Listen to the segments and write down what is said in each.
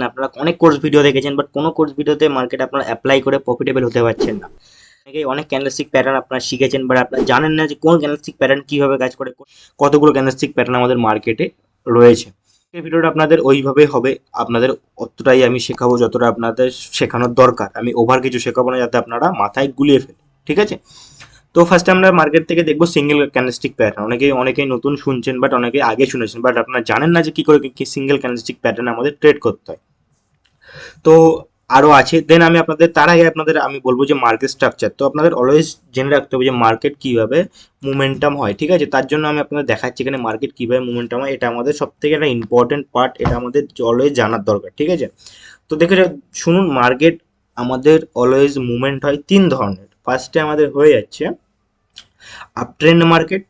আপনারা অনেক course video দেখেছেন, বাট কোনো কোর্স ভিডিওতে মার্কেট আপনারা অ্যাপ্লাই করে প্রফিটেবল হতে পারছেন না। অনেক ক্যান্ডেলস্টিক প্যাটার্ন আপনারা শিখেছেন, বাট আপনারা জানেন না যে কোন ক্যান্ডেলস্টিক প্যাটার্ন কিভাবে কাজ করে, কতগুলো ক্যান্ডেলস্টিক প্যাটার্ন আমাদের মার্কেটে রয়েছে। এই ভিডিওটা আপনাদের ওইভাবে হবে, আপনাদের অতটাই আমি শেখাবো যতটা আপনাদের শেখানোর দরকার। আমি ওভার কিছু শেখাবো না যাতে আপনারা মাথায় গুলিয়ে ফেলে, ঠিক আছে? তো ফার্স্টে আমরা মার্কেট থেকে দেখবো সিঙ্গেল ক্যান্ডেলস্টিক প্যাটার্ন। অনেকেই নতুন শুনছেন, বাট অনেকেই আগে শুনেছেন, বাট আপনারা জানেন না যে কি করে সিঙ্গেল ক্যান্ডেলস্টিক প্যাটার্ন আমাদের ট্রেড করতে হয়। তো আরো আছে, দেন আমি আপনাদের তার আগে আপনাদের আমি বলবো যে মার্কেট স্ট্রাকচার। তো আপনাদের অলওয়েজ জেনে রাখতে হবে যে মার্কেট কিভাবে মুমেন্টাম হয়, ঠিক আছে? তার জন্য আমি আপনাদের দেখাচ্ছি এখানে মার্কেট কিভাবে মুমেন্টাম হয়। এটা আমাদের সব থেকে একটা ইম্পর্টেন্ট পার্ট, এটা আমাদের অলওয়েজ জানার দরকার, ঠিক আছে? তো দেখে শুনুন, মার্কেট আমাদের অলওয়েজ মুভমেন্ট হয় তিন ধরনের। ফার্স্টে আমাদের হয়ে যাচ্ছে আপ ট্রেন্ড মার্কেট,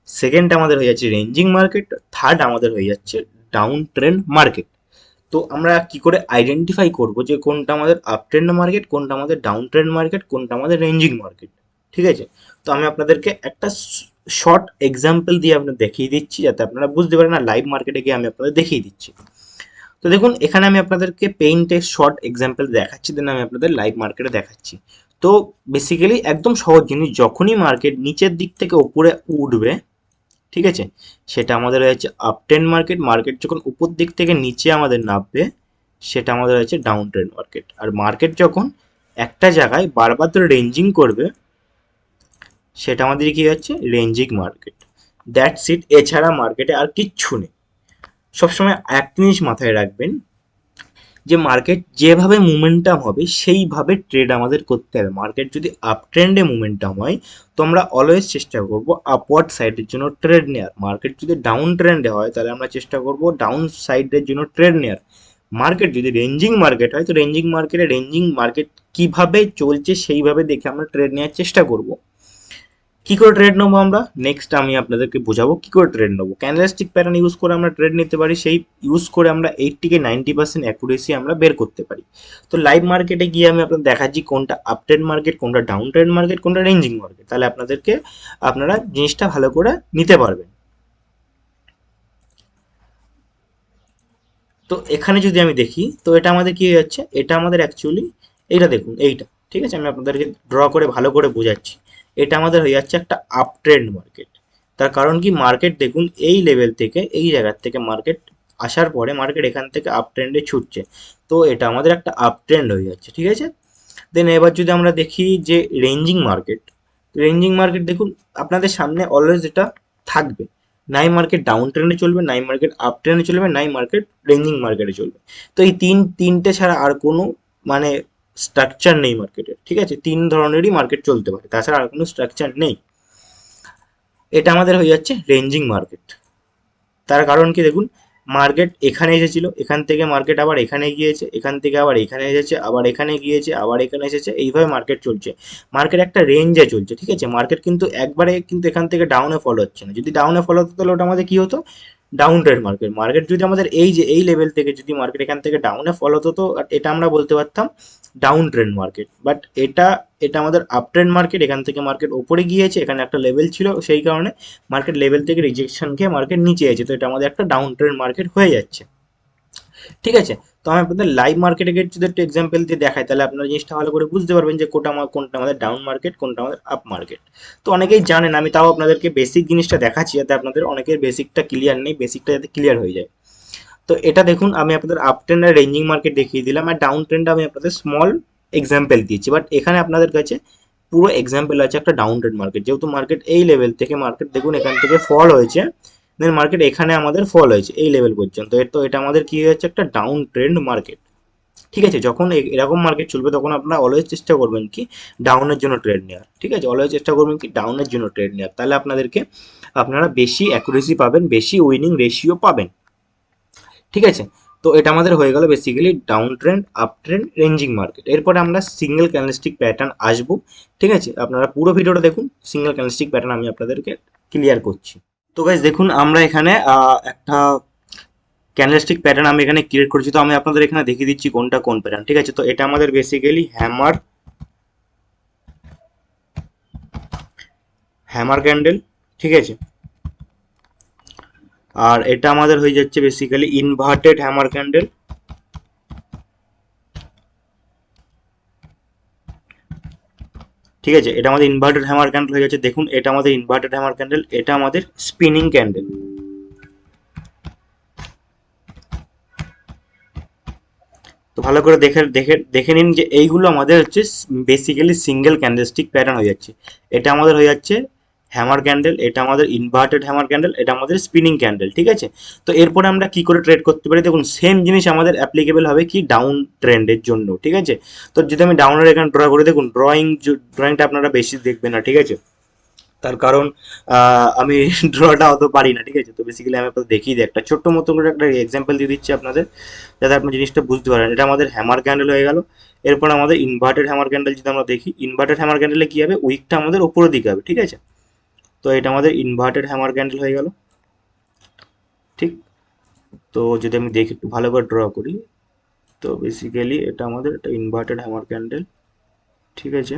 সেকেন্ড আমাদের হয়ে যাচ্ছে রেঞ্জিং মার্কেট, থার্ড আমাদের হয়ে যাচ্ছে ডাউন ট্রেন্ড মার্কেট। তো আমরা কি করে আইডেন্টিফাই করব যে কোনটা আমাদের আপ ট্রেন্ড মার্কেট, কোনটা আমাদের ডাউন ট্রেন্ড মার্কেট, কোনটা আমাদের রেঞ্জিং মার্কেট, ঠিক আছে? তো আমি আপনাদেরকে একটা শর্ট এক্সাম্পল দিয়ে আপনাদের দেখিয়ে দিচ্ছি যাতে আপনারা বুঝতে পারেন, না লাইভ মার্কেটে গিয়ে আমি আপনাদের দেখিয়ে দিচ্ছি। তো দেখুন, এখানে আমি আপনাদেরকে পেইন্টে শর্ট এক্সাম্পল দেখাচ্ছি, দেন আমি আপনাদের লাইভ মার্কেটে দেখাচ্ছি। তো বেসিক্যালি একদম সহজ জিনিস, যখনই মার্কেট নিচের দিক থেকে উপরে উঠবে, ঠিক আছে, সেটা আমাদের হচ্ছে আপ ট্রেন্ড মার্কেট। মার্কেট যখন উপর দিক থেকে নিচে আমাদের নামবে, সেটা আমাদের হচ্ছে ডাউন ট্রেন্ড মার্কেট। আর মার্কেট যখন একটা জায়গায় বারবার ধরে রেঞ্জিং করবে, সেটা আমাদের কি হচ্ছে রেঞ্জিং মার্কেট। দ্যাটস ইট, এছাড়া মার্কেটে আর কিচ্ছু নেই। সবসময় এক জিনিস মাথায় রাখবেন যে মার্কেট যেভাবে মোমেন্টাম হবে সেইভাবে ট্রেড আমাদের করতে হবে। মার্কেট যদি আপ ট্রেন্ডে মোমেন্টাম হয়, তো আমরা অলওয়েজ চেষ্টা করব আপওয়ার্ড সাইডের জন্য ট্রেড নেওয়ার। মার্কেট যদি ডাউন ট্রেন্ডে হয়, তাহলে আমরা চেষ্টা করব ডাউন সাইডের জন্য ট্রেড নেওয়ার। মার্কেট যদি রেঞ্জিং মার্কেট হয়, তো রেঞ্জিং মার্কেট কিভাবে চলছে সেইভাবে দেখে আমরা ট্রেড নেওয়ার চেষ্টা করব। কি করে ট্রেড নেবো আমরা, নেক্সট আমি আপনাদেরকে বোঝাবো কি করে ট্রেড নেবো। ক্যান্ডেলস্টিক প্যাটার্ন ইউজ করে আমরা ট্রেড নিতে পারি, সেই ইউজ করে আমরা 80-90% অ্যাকুরেসি আমরা বের করতে পারি। তো লাইভ মার্কেটে গিয়ে আমি আপনাদের দেখাচ্ছি কোনটা আপ ট্রেন্ড মার্কেট, কোনটা ডাউন ট্রেন্ড মার্কেট, কোনটা রেঞ্জিং মার্কেট, তাহলে আপনারা জিনিসটা ভালো করে নিতে পারবেন। তো এখানে যদি আমি দেখি, তো এটা আমাদের কি হয়ে যাচ্ছে, এটা আমাদের অ্যাকচুয়ালি এইটা দেখুন, এইটা, ঠিক আছে? আমি আপনাদেরকে ড্র করে ভালো করে বোঝাচ্ছি। এটা আমাদের হয়ে যাচ্ছে একটা আপ ট্রেন্ড মার্কেট। তার কারণ কি, মার্কেট দেখুন এই লেভেল থেকে, এই জায়গার থেকে মার্কেট আসার পরে মার্কেট এখান থেকে আপ ট্রেন্ডে ছুটছে। তো এটা আমাদের একটা আপ ট্রেন্ড হয়ে যাচ্ছে, ঠিক আছে? দেন এবার যদি আমরা দেখি যে রেঞ্জিং মার্কেট দেখুন, আপনাদের সামনে অলওয়েজ এটা থাকবে। নাই মার্কেট ডাউন ট্রেন্ডে চলবে, নাই মার্কেট আপ ট্রেন্ডে চলবে, নাই মার্কেট রেঞ্জিং মার্কেটে চলবে। তো এই তিনটে ছাড়া আর কোনো মানে স্ট্রাকচার নেই মার্কেটের, ঠিক আছে? তিন ধরনেরই মার্কেট চলতে পারে, তাছাড়া আর কোনো স্ট্রাকচার নেই। এটা আমাদের হয়ে যাচ্ছে রেঞ্জিং মার্কেট। তার কারণ কি দেখুন, মার্কেট এখানে এসেছিল, এখান থেকে মার্কেট আবার এখানে গিয়েছে, এখান থেকে আবার এখানে এসেছে, আবার এখানে গিয়েছে, আবার এখানে এসেছে, এইভাবে মার্কেট চলছে। মার্কেট একটা রেঞ্জে চলছে, ঠিক আছে? মার্কেট কিন্তু একবারে কিন্তু এখান থেকে ডাউনে ফলো হচ্ছে না। যদি ডাউনে ফলো হতো, তাহলে ওটা আমাদের কি হতো, ডাউন ট্রেন্ড মার্কেট। মার্কেট যদি আমাদের এই যে এই লেভেল থেকে যদি মার্কেট এখান থেকে ডাউনে ফলো হতো, তো এটা আমরা বলতে পারতাম ডাউন ট্রেন্ড মার্কেট। বাট এটা এটা আমাদের আপ ট্রেন্ড মার্কেট। এখান থেকে মার্কেট ওপরে গিয়েছে, এখানে একটা লেভেল ছিল, সেই কারণে মার্কেট লেভেল থেকে রিজেকশন খেয়ে মার্কেট নিচে আছে। তো এটা আমাদের একটা ডাউন ট্রেন্ড মার্কেট হয়ে যাচ্ছে, ঠিক আছে? তো আমি আপনাদের লাইভ মার্কেটে গিয়ে যদি একটা এক্সাম্পল দিয়ে দেখাই, তাহলে আপনারা জিনিসটা ভালো করে বুঝতে পারবেন যে কোনটা আমাদের ডাউন মার্কেট, কোনটা আমাদের আপ মার্কেট। তো অনেকেই জানেন, আমি তাও আপনাদেরকে বেসিক জিনিসটা দেখাচ্ছি যাতে আপনাদের অনেকের বেসিকটা ক্লিয়ার নেই, বেসিকটা যাতে ক্লিয়ার হয়ে যায়। তো এটা দেখুন, আমি আপনাদের আপ ট্রেন্ড আর রেঞ্জিং মার্কেট দেখিয়ে দিলাম, আর ডাউন ট্রেন্ড আমি আপনাদের স্মল এক্সাম্পল দিয়েছি। বাট এখানে আপনাদের কাছে পুরো এক্সাম্পল আছে একটা ডাউন ট্রেন্ড মার্কেট। যেহেতু মার্কেট এই লেভেল থেকে মার্কেট দেখুন এখান থেকে ফল হয়েছে, দেন মার্কেট এখানে আমাদের ফল হয়েছে এই লেভেল পর্যন্ত। তো এটা আমাদের কি হচ্ছে, একটা ডাউন ট্রেন্ড মার্কেট, ঠিক আছে? যখন এরকম মার্কেট চলবে, তখন আপনারা অলওয়েজ চেষ্টা করবেন কি ডাউনের জন্য ট্রেড নেওয়ার, ঠিক আছে? অলওয়েজ চেষ্টা করবেন কি ডাউনের জন্য ট্রেড নেওয়ার, তাহলে আপনারা বেশি অ্যাকুরেসি পাবেন, বেশি উইনিং রেশিও পাবেন, ঠিক আছে? তো এটা আমাদের হয়ে গেল basically down trend, up trend, ranging market. এরপরে আমরা সিঙ্গেল ক্যান্ডেলস্টিক প্যাটার্ন আসবো, ঠিক আছে? আপনারা পুরো ভিডিওটা দেখুন, সিঙ্গেল ক্যান্ডেলস্টিক প্যাটার্ন আমি আপনাদেরকে ক্লিয়ার করছি। তো গাইজ দেখুন, আমরা এখানে একটা ক্যান্ডেলস্টিক প্যাটার্ন আমি এখানে ক্রিয়েট করেছি। তো আমি আপনাদের এখানে দেখিয়ে দিচ্ছি কোনটা কোন প্যাটার্ন, ঠিক আছে? তো এটা আমাদের বেসিক্যালি হ্যামার হ্যামার ক্যান্ডেল, ঠিক আছে? আর এটা আমাদের হয়ে যাচ্ছে বেসিক্যালি ইনভার্টেড হ্যামার ক্যান্ডেল, ঠিক আছে, এটা আমাদের ইনভার্টেড হ্যামার ক্যান্ডেল হয়ে যাচ্ছে। দেখুন এটা আমাদের ইনভার্টেড হ্যামার ক্যান্ডেল, এটা আমাদের স্পিনিং ক্যান্ডেল। তো ভালো করে দেখে দেখে দেখে নিন যে এইগুলো আমাদের হচ্ছে বেসিক্যালি সিঙ্গেল ক্যান্ডেলস্টিক প্যাটার্ন হয়ে যাচ্ছে। এটা আমাদের হয়ে যাচ্ছে হ্যামার ক্যান্ডেল, এটা আমাদের ইনভার্টেড হ্যামার ক্যান্ডেল, এটা আমাদের স্পিনিং ক্যান্ডেল। ঠিক আছে, তো এরপরে আমরা কি করে ট্রেড করতে পারি? দেখুন সেম জিনিস আমাদের অ্যাপ্লিকেবল হবে কি ডাউন ট্রেন্ডের জন্য। ঠিক আছে, তো যদি আমি ডাউনের এখানে ড্র করে, দেখুন ড্রয়িংটা আপনারা বেশি দেখবেন না। ঠিক আছে, তার কারণ আমি ড্রটা অত পারি না। ঠিক আছে, তো বেসিক্যালি আমি আপনাদের দেখিয়ে দিই, একটা ছোট্ট মতো করে একটা এক্সাম্পল দিয়ে দিচ্ছি আপনাদের, যাতে আপনি জিনিসটা বুঝতে পারেন। এটা আমাদের হ্যামার ক্যান্ডেল হয়ে গেল। এরপর আমাদের ইনভার্টেড হ্যামার ক্যান্ডেল যদি আমরা দেখি, ইনভার্টেড হ্যামার ক্যান্ডেলে কি হবে, উইকটা আমাদের উপরের দিকে হবে। ঠিক আছে, তো এটা আমাদের ইনভার্টেড হ্যামার ক্যান্ডেল হয়ে গেল। ঠিক, তো যদি আমি দেখি একটু ভালো করে ড্র করি, তো বেসিক্যালি এটা আমাদের একটা ইনভার্টেড হ্যামার ক্যান্ডেল। ঠিক আছে,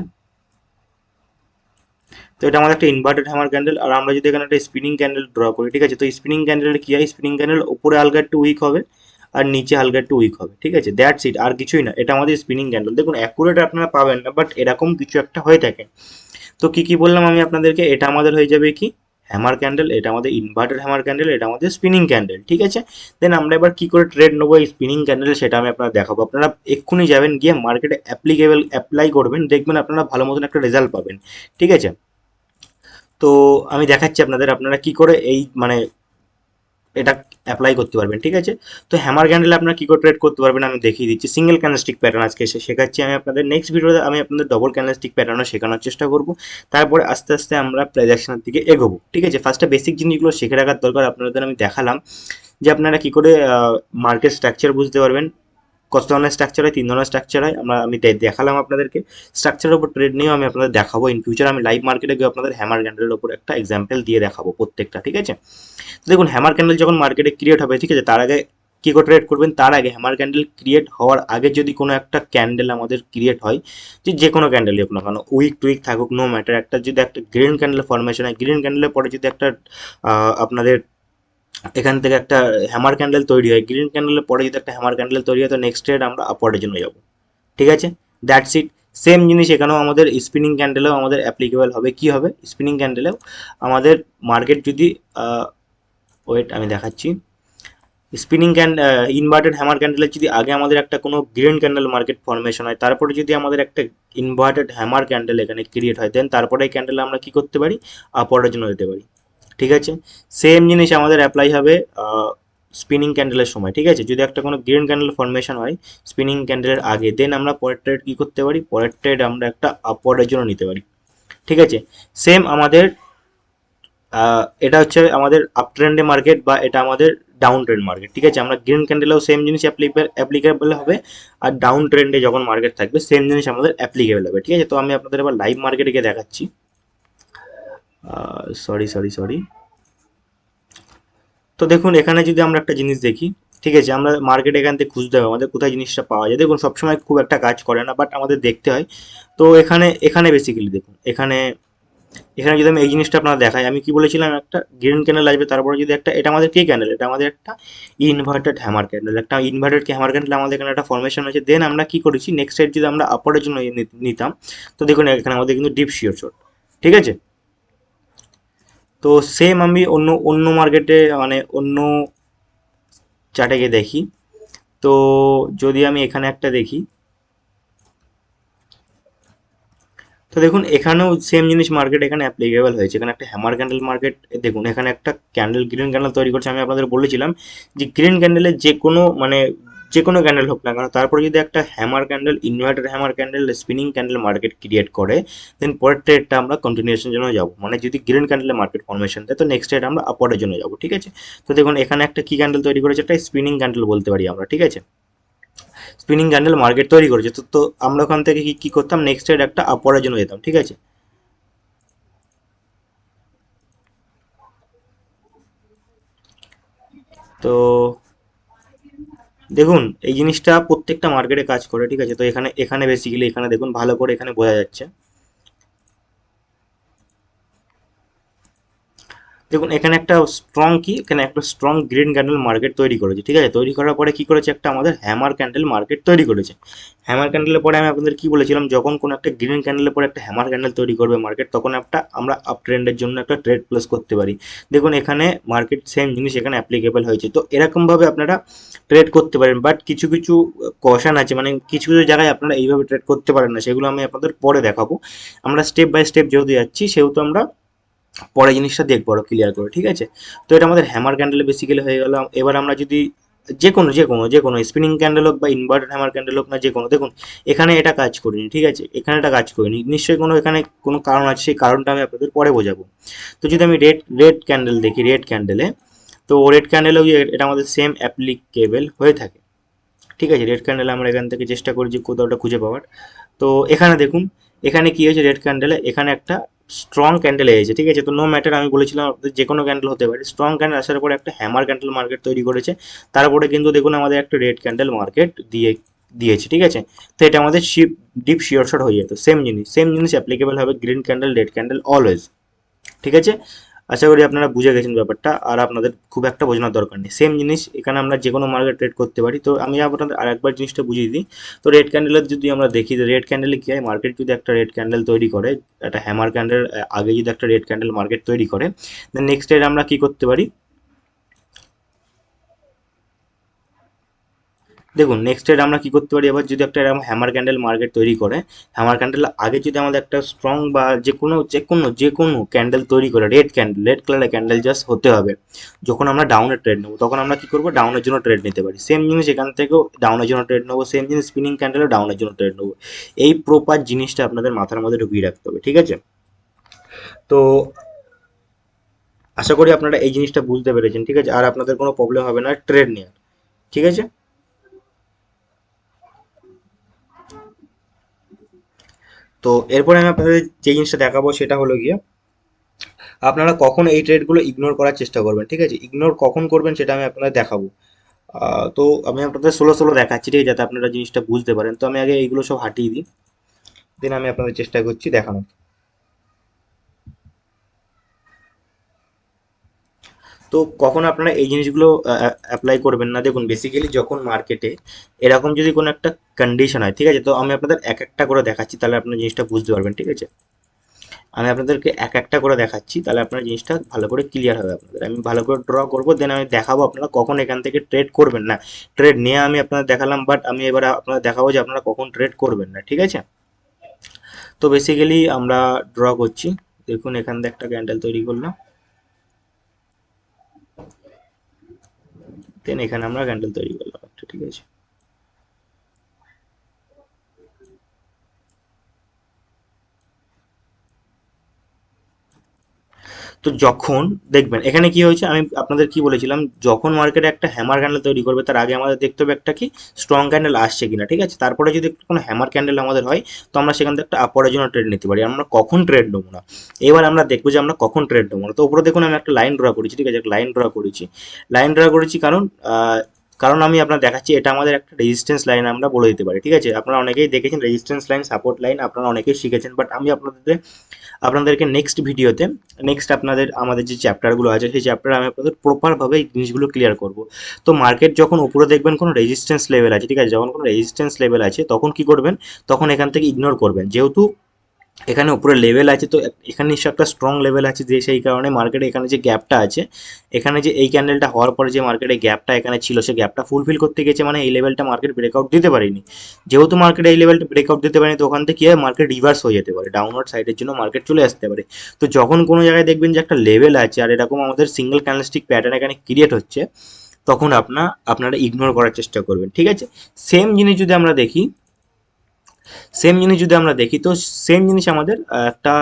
তো এটা আমাদের একটা ইনভার্টেড হ্যামার ক্যান্ডেল। আর আমরা যদি এখানে একটা স্পিনিং ক্যান্ডেল ড্র করি, ঠিক আছে, তো স্পিনিং ক্যান্ডেল কি হয়, স্পিনিং ক্যান্ডেল উপরে হালকা একটু উইক হবে আর নিচে হালকা একটু উইক হবে। ঠিক আছে, দ্যাটস ইট, আর কিছুই না। এটা আমাদের স্পিনিং ক্যান্ডেল। দেখুন অ্যাকুরেট আপনারা পাবেন না, বাট এরকম কিছু একটা হয়ে থাকে। তো কি কি বললাম আমি আপনাদেরকে, এটা আমাদের হয়ে যাবে কি হ্যামার ক্যান্ডেল, এটা আমাদের ইনভার্টেড হ্যামার ক্যান্ডেল, এটা আমাদের স্পিনিং ক্যান্ডেল। ঠিক আছে, দেন আমরা এবার কি করে ট্রেড নেবো এই স্পিনিং ক্যান্ডেল, সেটা আমি আপনারা দেখাবো। আপনারা এক্ষুনি যাবেন, গিয়ে মার্কেটে অ্যাপ্লাই করবেন, দেখবেন আপনারা ভালো মতন একটা রেজাল্ট পাবেন। ঠিক আছে, তো আমি দেখাচ্ছি আপনাদের আপনারা কি করে এই মানে এটা অ্যাপ্লাই করতে পারবেন। ঠিক আছে, তো হ্যামার ক্যান্ডেল আপনারা কি করে ট্রেড করতে পারবেন আমি দেখিয়ে দিচ্ছি। সিঙ্গেল ক্যান্ডেলস্টিক প্যাটার্ন আজকে শেখাচ্ছি আমি আপনাদের। নেক্সট ভিডিওতে আমি আপনাদের ডবল ক্যান্ডেলস্টিক প্যাটার্নও শেখানোর চেষ্টা করব। তারপরে আস্তে আস্তে আমরা প্রেজেকশনের দিকে এগোবো। ঠিক আছে, ফার্স্টে বেসিক জিনিসগুলো শিখে রাখার দরকার। আপনাদের আমি দেখালাম যে আপনারা কি করে মার্কেট স্ট্রাকচার বুঝতে পারবেন। কত ধরনের স্ট্রাকচার হয়, 3 ধরনের স্ট্রাকচার হয়। আমি দেখালাম আপনাদেরকে। স্ট্রাকচারের উপর ট্রেড নিয়েও আমি আপনাদের দেখাবো। ইন ফিউচার আমি লাইভ মার্কেটে গিয়ে আপনাদের হ্যামার ক্যান্ডেলের উপর একটা এক্সাম্পল দিয়ে দেখাবো প্রত্যেকটা। ঠিক আছে, তো দেখুন হ্যামার ক্যান্ডেল যখন মার্কেটে ক্রিয়েট হবে, ঠিক আছে, তার আগে কি করে ট্রেড করবেন, তার আগে হ্যামার ক্যান্ডেল ক্রিয়েট হওয়ার আগে যদি কোনো একটা ক্যান্ডেল আমাদের ক্রিয়েট হয়, যে কোনো ক্যান্ডেলই হোক না কেন, উইক টুইক থাকুক, নো ম্যাটার, একটা যদি একটা গ্রিন ক্যান্ডেল ফরমেশন হয়, গ্রিন ক্যান্ডেলের পরে যদি একটা আপনাদের এখান থেকে একটা হ্যামার ক্যান্ডেল তৈরি হয়, গ্রিন ক্যান্ডেলের পরে যদি একটা হ্যামার ক্যান্ডেল তৈরি হয়, তো নেক্সট ট্রেড আমরা আপওয়ার্ডের জন্য যাবো। ঠিক আছে, দ্যাটস ইট। সেম জিনিস এখানেও আমাদের স্পিনিং ক্যান্ডেলেও আমাদের অ্যাপ্লিকেবল হবে। কি হবে, স্পিনিং ক্যান্ডেলেও আমাদের মার্কেট যদি ওয়েট আমি দেখাচ্ছি, স্পিনিং ইনভার্টেড হ্যামার ক্যান্ডেলের যদি আগে আমাদের একটা কোনো গ্রিন ক্যান্ডেল মার্কেট ফরমেশন হয়, তারপরে যদি আমাদের একটা ইনভার্টেড হ্যামার ক্যান্ডেল এখানে ক্রিয়েট হয়, দেন তারপরে এই ক্যান্ডেল আমরা কি করতে পারি, আপওয়ার্ডের জন্য দিতে পারি। ঠিক আছে, সেম জিনিস আমাদের অ্যাপ্লাই হবে স্পিনিং ক্যান্ডেলের সময়। ঠিক আছে, যদি একটা কোনো গ্রিন ক্যান্ডেল ফরমেশন হয় স্পিনিং ক্যান্ডেলের আগে, দেন আমরা পরের ট্রেড কী করতে পারি, পরের ট্রেড আমরা একটা আপওয়ার্ডের জন্য নিতে পারি। ঠিক আছে, সেম আমাদের এটা হচ্ছে আমাদের আপ ট্রেন্ডে মার্কেট, বা এটা আমাদের ডাউন ট্রেন্ড মার্কেট। ঠিক আছে, আমরা গ্রিন ক্যান্ডেলেও সেম জিনিস অ্যাপ্লিকেবল হবে, আর ডাউন ট্রেন্ডে যখন মার্কেট থাকবে সেম জিনিস আমাদের অ্যাপ্লিকেবল হবে। ঠিক আছে, তো আমি আপনাদের এবার লাইভ মার্কেটে গিয়ে দেখাচ্ছি। সরি সরি সরি, তো দেখুন এখানে যদি আমরা একটা জিনিস দেখি, ঠিক আছে, আমরা মার্কেট এখান থেকে খুঁজতে হবে আমাদের কোথায় জিনিসটা পাওয়া যায়। দেখুন সবসময় খুব একটা কাজ করে না, বাট আমাদের দেখতে হয়। তো এখানে এখানে বেসিক্যালি দেখুন, এখানে এখানে যদি আমি এই জিনিসটা আপনারা দেখাই, আমি কি বলেছিলাম, একটা গ্রিন ক্যান্ডেল আসবে, তারপরে যদি একটা, এটা আমাদের কি ক্যান্ডেল, এটা আমাদের একটা ইনভার্টেড হ্যামার ক্যান্ডেল, একটা ইনভার্টেড হ্যামার ক্যান্ডেল আমাদের এখানে একটা ফরমেশন আছে। দেন আমরা কি করেছি, নেক্সট সাইড যদি আমরা আপওয়ার্ডের জন্য নিতাম, তো দেখুন এখানে আমাদের কিন্তু ডিপ শিওর শর্ট। ঠিক আছে, তো সেম আমি অন্য অন্য মার্কেটে মানে অন্য চার্টে গিয়ে দেখি, তো যদি আমি এখানে একটা দেখি, তো দেখুন এখানেও সেম জিনিস মার্কেট এখানে অ্যাপ্লিকেবল হয়েছে। এখানে একটা হ্যামার ক্যান্ডেল মার্কেট, দেখুন এখানে একটা ক্যান্ডেল গ্রিন ক্যান্ডেল তৈরি করছে। আমি আপনাদের বলেছিলাম যে গ্রিন ক্যান্ডেলের যে কোনো মানে যে কোনো ক্যান্ডেল হোক না কেন, তারপরে যদি একটা hammer candle, inverter hammer candle, spinning candle market create করে, দেন পরের ট্রেডটা আমরা কন্টিনিউশনের জন্য যাবো। মানে যদি গ্রিন ক্যান্ডেলের মার্কেট ফর্মেশন দেয়, তো নেক্সট ট্রেড আমরা আপওয়ার্ডের জন্য যাবো। ঠিক আছে, তো দেখুন এখানে একটা কি ক্যান্ডেল তৈরি করেছে, একটা স্পিনিং ক্যান্ডেল বলতে পারি আমরা। ঠিক আছে, স্পিনিং ক্যান্ডেল মার্কেট তৈরি করেছে, তো আমরা ওখান থেকে কি কি করতাম, নেক্সট ট্রেড একটা আপওয়ার্ডের জন্য যেতাম। ঠিক আছে, তো দেখুন এই জিনিসটা প্রত্যেকটা মার্কেটে কাজ করে। ঠিক আছে, তো এখানে এখানে বেসিক্যালি এখানে দেখুন ভালো করে এখানে বোঝা যাচ্ছে। দেখুন এখানে একটা স্ট্রং কি, এখানে একটা স্ট্রং গ্রিন ক্যান্ডেল মার্কেট তৈরি করেছে, ঠিক আছে। তৈরি করার পরে কি করেছে, একটা আমাদের হ্যামার ক্যান্ডেল মার্কেট তৈরি করেছে। হ্যামার ক্যান্ডেলের পরে আমি আপনাদের কি বলেছিলাম, যখন কোনো একটা গ্রিন ক্যান্ডেলের পরে একটা হ্যামার ক্যান্ডেল তৈরি করবে মার্কেট, তখন একটা আমরা আপ ট্রেন্ডের জন্য একটা ট্রেড প্লেস করতে পারি। দেখুন এখানে মার্কেট সেম জিনিস এখানে অ্যাপ্লিকেবল হয়েছে, তো এরকমভাবে আপনারা ট্রেড করতে পারেন। বাট কিছু কিছু কশন আছে, মানে কিছু কিছু জায়গায় আপনারা এইভাবে ট্রেড করতে পারেন না, সেগুলো আমি আপনাদের পরে দেখাবো। আমরা স্টেপ বাই স্টেপ যেহেতু যাচ্ছি, সেহেতু আমরা পরে জিনিসটা দেখবো আরো ক্লিয়ার করে, ঠিক আছে। তো এটা আমাদের হ্যামার ক্যান্ডেল বেসিক্যালি হয়ে গেল। এবার আমরা যদি যে কোনো স্পিনিং ক্যান্ডেল হোক বা ইনভার্টেড হ্যামার ক্যান্ডেল হোক না, যে কোনো, দেখুন এখানে এটা কাজ করিনি, ঠিক আছে, এখানে এটা কাজ করিনি, নিশ্চয়ই কোনো এখানে কোনো কারণ আছে, সেই কারণটা আমি আপনাদের পরে বোঝাবো। তো যদি আমি রেড রেড ক্যান্ডেল দেখি, রেড ক্যান্ডেলে, তো রেড ক্যান্ডেলেও এটা আমাদের সেম অ্যাপ্লিকেবল হয়ে থাকে, ঠিক আছে। রেড ক্যান্ডেল আমরা এখান থেকে চেষ্টা করি যে কোথাওটা খুঁজে পাওয়ার। তো এখানে দেখুন, এখানে কি হয়েছে, রেড ক্যান্ডেলে এখানে একটা স্ট্রং ক্যান্ডেল এসেছে, ঠিক আছে। তো নো ম্যাটার, আমি বলেছিলাম আপনাদের যে কোনো ক্যান্ডেল হতে পারে, স্ট্রং ক্যান্ডেল আসার পরে একটা হ্যামার ক্যান্ডেল মার্কেট তৈরি করেছে। তারপরে কিন্তু দেখুন আমাদের একটা রেড ক্যান্ডেল মার্কেট দিয়েছে, ঠিক আছে। তো এটা আমাদের ডিপ শিওর শট হয়ে যেত। সেম জিনিস অ্যাপ্লিকেবল হবে green candle, red candle, always, ঠিক আছে। আশা করি আপনারা বুঝে গেছেন ব্যাপারটা, আর আপনাদের খুব একটা বোঝানোর দরকার নেই। সেম জিনিস এখানে আমরা যে কোনো মার্কেট ট্রেড করতে পারি। তো আমি আপনাদের আরেকবার জিনিসটা বুঝিয়ে দিই। তো রেড ক্যান্ডেলের যদি আমরা দেখি, রেড ক্যান্ডেলে কি হয়, মার্কেট যদি একটা রেড ক্যান্ডেল তৈরি করে, একটা হ্যামার ক্যান্ডেল আগে যদি একটা রেড ক্যান্ডেল মার্কেট তৈরি করে, দেন নেক্সট ডে আমরা কি করতে পারি, দেখুন নেক্সট ডে আমরা কি করতে পারি, এবার যদি একটা এরকম হ্যামার ক্যান্ডেল মার্কেট তৈরি করে, হ্যামার ক্যান্ডেল আগে যদি আমাদের একটা স্ট্রং বা যে কোনো ক্যান্ডেল তৈরি করে, রেড কালারের ক্যান্ডেল জাস্ট হতে হবে। যখন আমরা ডাউনের ট্রেড নেবো, তখন আমরা কি করবো, ডাউনের জন্য ট্রেড নিতে পারি। সেম জিনিস এখান থেকেও ডাউনের জন্য ট্রেড নেবো, সেম জিনিস স্পিনিং ক্যান্ডেলও ডাউনের জন্য ট্রেড নেবো। এই প্রপার জিনিসটা আপনাদের মাথার মধ্যে ঢুকিয়ে রাখতে হবে, ঠিক আছে। তো আশা করি আপনারা এই জিনিসটা বুঝতে পেরেছেন, ঠিক আছে, আর আপনাদের কোনো প্রবলেম হবে না ট্রেড নেওয়ার, ঠিক আছে। তো এরপরে আমি আপনাদের যে জিনিসটা দেখাবো সেটা হলো গিয়ে, আপনারা কখন এই ট্রেডগুলো ইগনোর করার চেষ্টা করবেন, ঠিক আছে। ইগনোর কখন করবেন সেটা আমি আপনাদের দেখাবো। তো আমি আপনাদের ষোলো ষোলো দেখাচ্ছি, ঠিক আছে, যাতে আপনারা জিনিসটা বুঝতে পারেন। তো আমি আগে এইগুলো সব হাটিয়ে দিই, দেন আমি আপনাদের চেষ্টা করছি দেখানোর। তো কখন আপনারা এই জিনিসগুলো অ্যাপ্লাই করবেন না, দেখুন বেসিক্যালি যখন মার্কেটে এরকম যদি কোনো একটা কন্ডিশন হয়, ঠিক আছে, তো আমি আপনাদের এক একটা করে দেখাচ্ছি, তাহলে আপনারা জিনিসটা বুঝতে পারবেন, ঠিক আছে। আমি আপনাদেরকে এক একটা করে দেখাচ্ছি, তাহলে আপনার জিনিসটা ভালো করে ক্লিয়ার হবে আপনাদের। আমি ভালো করে ড্র করবো, দেন আমি দেখাবো আপনারা কখন এখান থেকে ট্রেড করবেন না। ট্রেড নিয়ে আমি আপনাদের দেখালাম, বাট আমি এবার আপনাদের দেখাবো যে আপনারা কখন ট্রেড করবেন না, ঠিক আছে। তো বেসিক্যালি আমরা ড্র করছি, দেখুন এখান থেকে একটা ক্যান্ডেল তৈরি করলাম, দেন এখানে আমরা ক্যান্ডেল তৈরি করলাম একটা, ঠিক আছে। তো যখন দেখবেন এখানে কি হয়েছে, আমি আপনাদের কি বলেছিলাম, যখন মার্কেটে একটা হ্যামার ক্যান্ডেল তৈরি করবে, তার আগে আমাদের দেখতে হবে একটা কি স্ট্রং ক্যান্ডেল আসছে কিনা, ঠিক আছে। তারপরে যদি কোনো হ্যামার ক্যান্ডেল আমাদের হয়, তো আমরা সেখান থেকে একটা আপওয়ার্ডের জন্য ট্রেড নিতে পারি। আমরা কখন ট্রেড নেবো না, এবার আমরা দেখবো যে আমরা কখন ট্রেড নেবো না। তো উপরে দেখুন আমি একটা লাইন ড্র করেছি, ঠিক আছে, একটা লাইন ড্র করেছি কারণ আমি আপনার দেখাচ্ছি এটা আমাদের একটা রেজিস্ট্যান্স লাইন আমরা বলে দিতে পারি, ঠিক আছে। আপনারা অনেকেই দেখেছেন রেজিস্ট্যান্স লাইন, সাপোর্ট লাইন, আপনারা অনেকেই শিখেছেন, বাট আমি আপনাদেরকে নেক্সট ভিডিওতে, নেক্সট আপনাদের আমাদের যে চ্যাপ্টারগুলো আছে সেই চ্যাপ্টারে আমি আপনাদের প্রপারভাবে এই জিনিসগুলো ক্লিয়ার করব। তো মার্কেট যখন উপরে দেখবেন কোনো রেজিস্ট্যান্স লেভেল আছে, ঠিক আছে, যখন কোনো রেজিস্ট্যান্স লেভেল আছে তখন কি করবেন, তখন এখান থেকে ইগনোর করবেন। যেহেতু এখানে উপরে লেভেল আছে, তো এখানে নিশ্চয় একটা স্ট্রং লেভেল আছে, যে সেই কারণে মার্কেটে এখানে যে গ্যাপটা আছে, এখানে যে এই ক্যান্ডেলটা হওয়ার পরে যে মার্কেটে গ্যাপটা এখানে ছিল, সেই গ্যাপটা ফুলফিল করতে গেছে, মানে এই লেভেলটা মার্কেট ব্রেকআউট দিতে পারেনি। যেহেতু মার্কেট এই লেভেলটা ব্রেকআউট দিতে পারেনি, তো ওখান থেকে কি হয়, মার্কেট রিভার্স হয়ে যেতে পারে, ডাউনওয়ার্ড সাইডের জন্য মার্কেট চলে আসতে পারে। তো যখন কোনো জায়গায় দেখবেন যে একটা লেভেল আছে আর এরকম আমাদের সিঙ্গেল ক্যান্ডেলস্টিক প্যাটার্ন এখানে ক্রিয়েট হচ্ছে, তখন আপনারা ইগনোর করার চেষ্টা করবেন, ঠিক আছে। সেম জিনিস যদি আমরা দেখি তো সেম জিনিস আমাদের একটা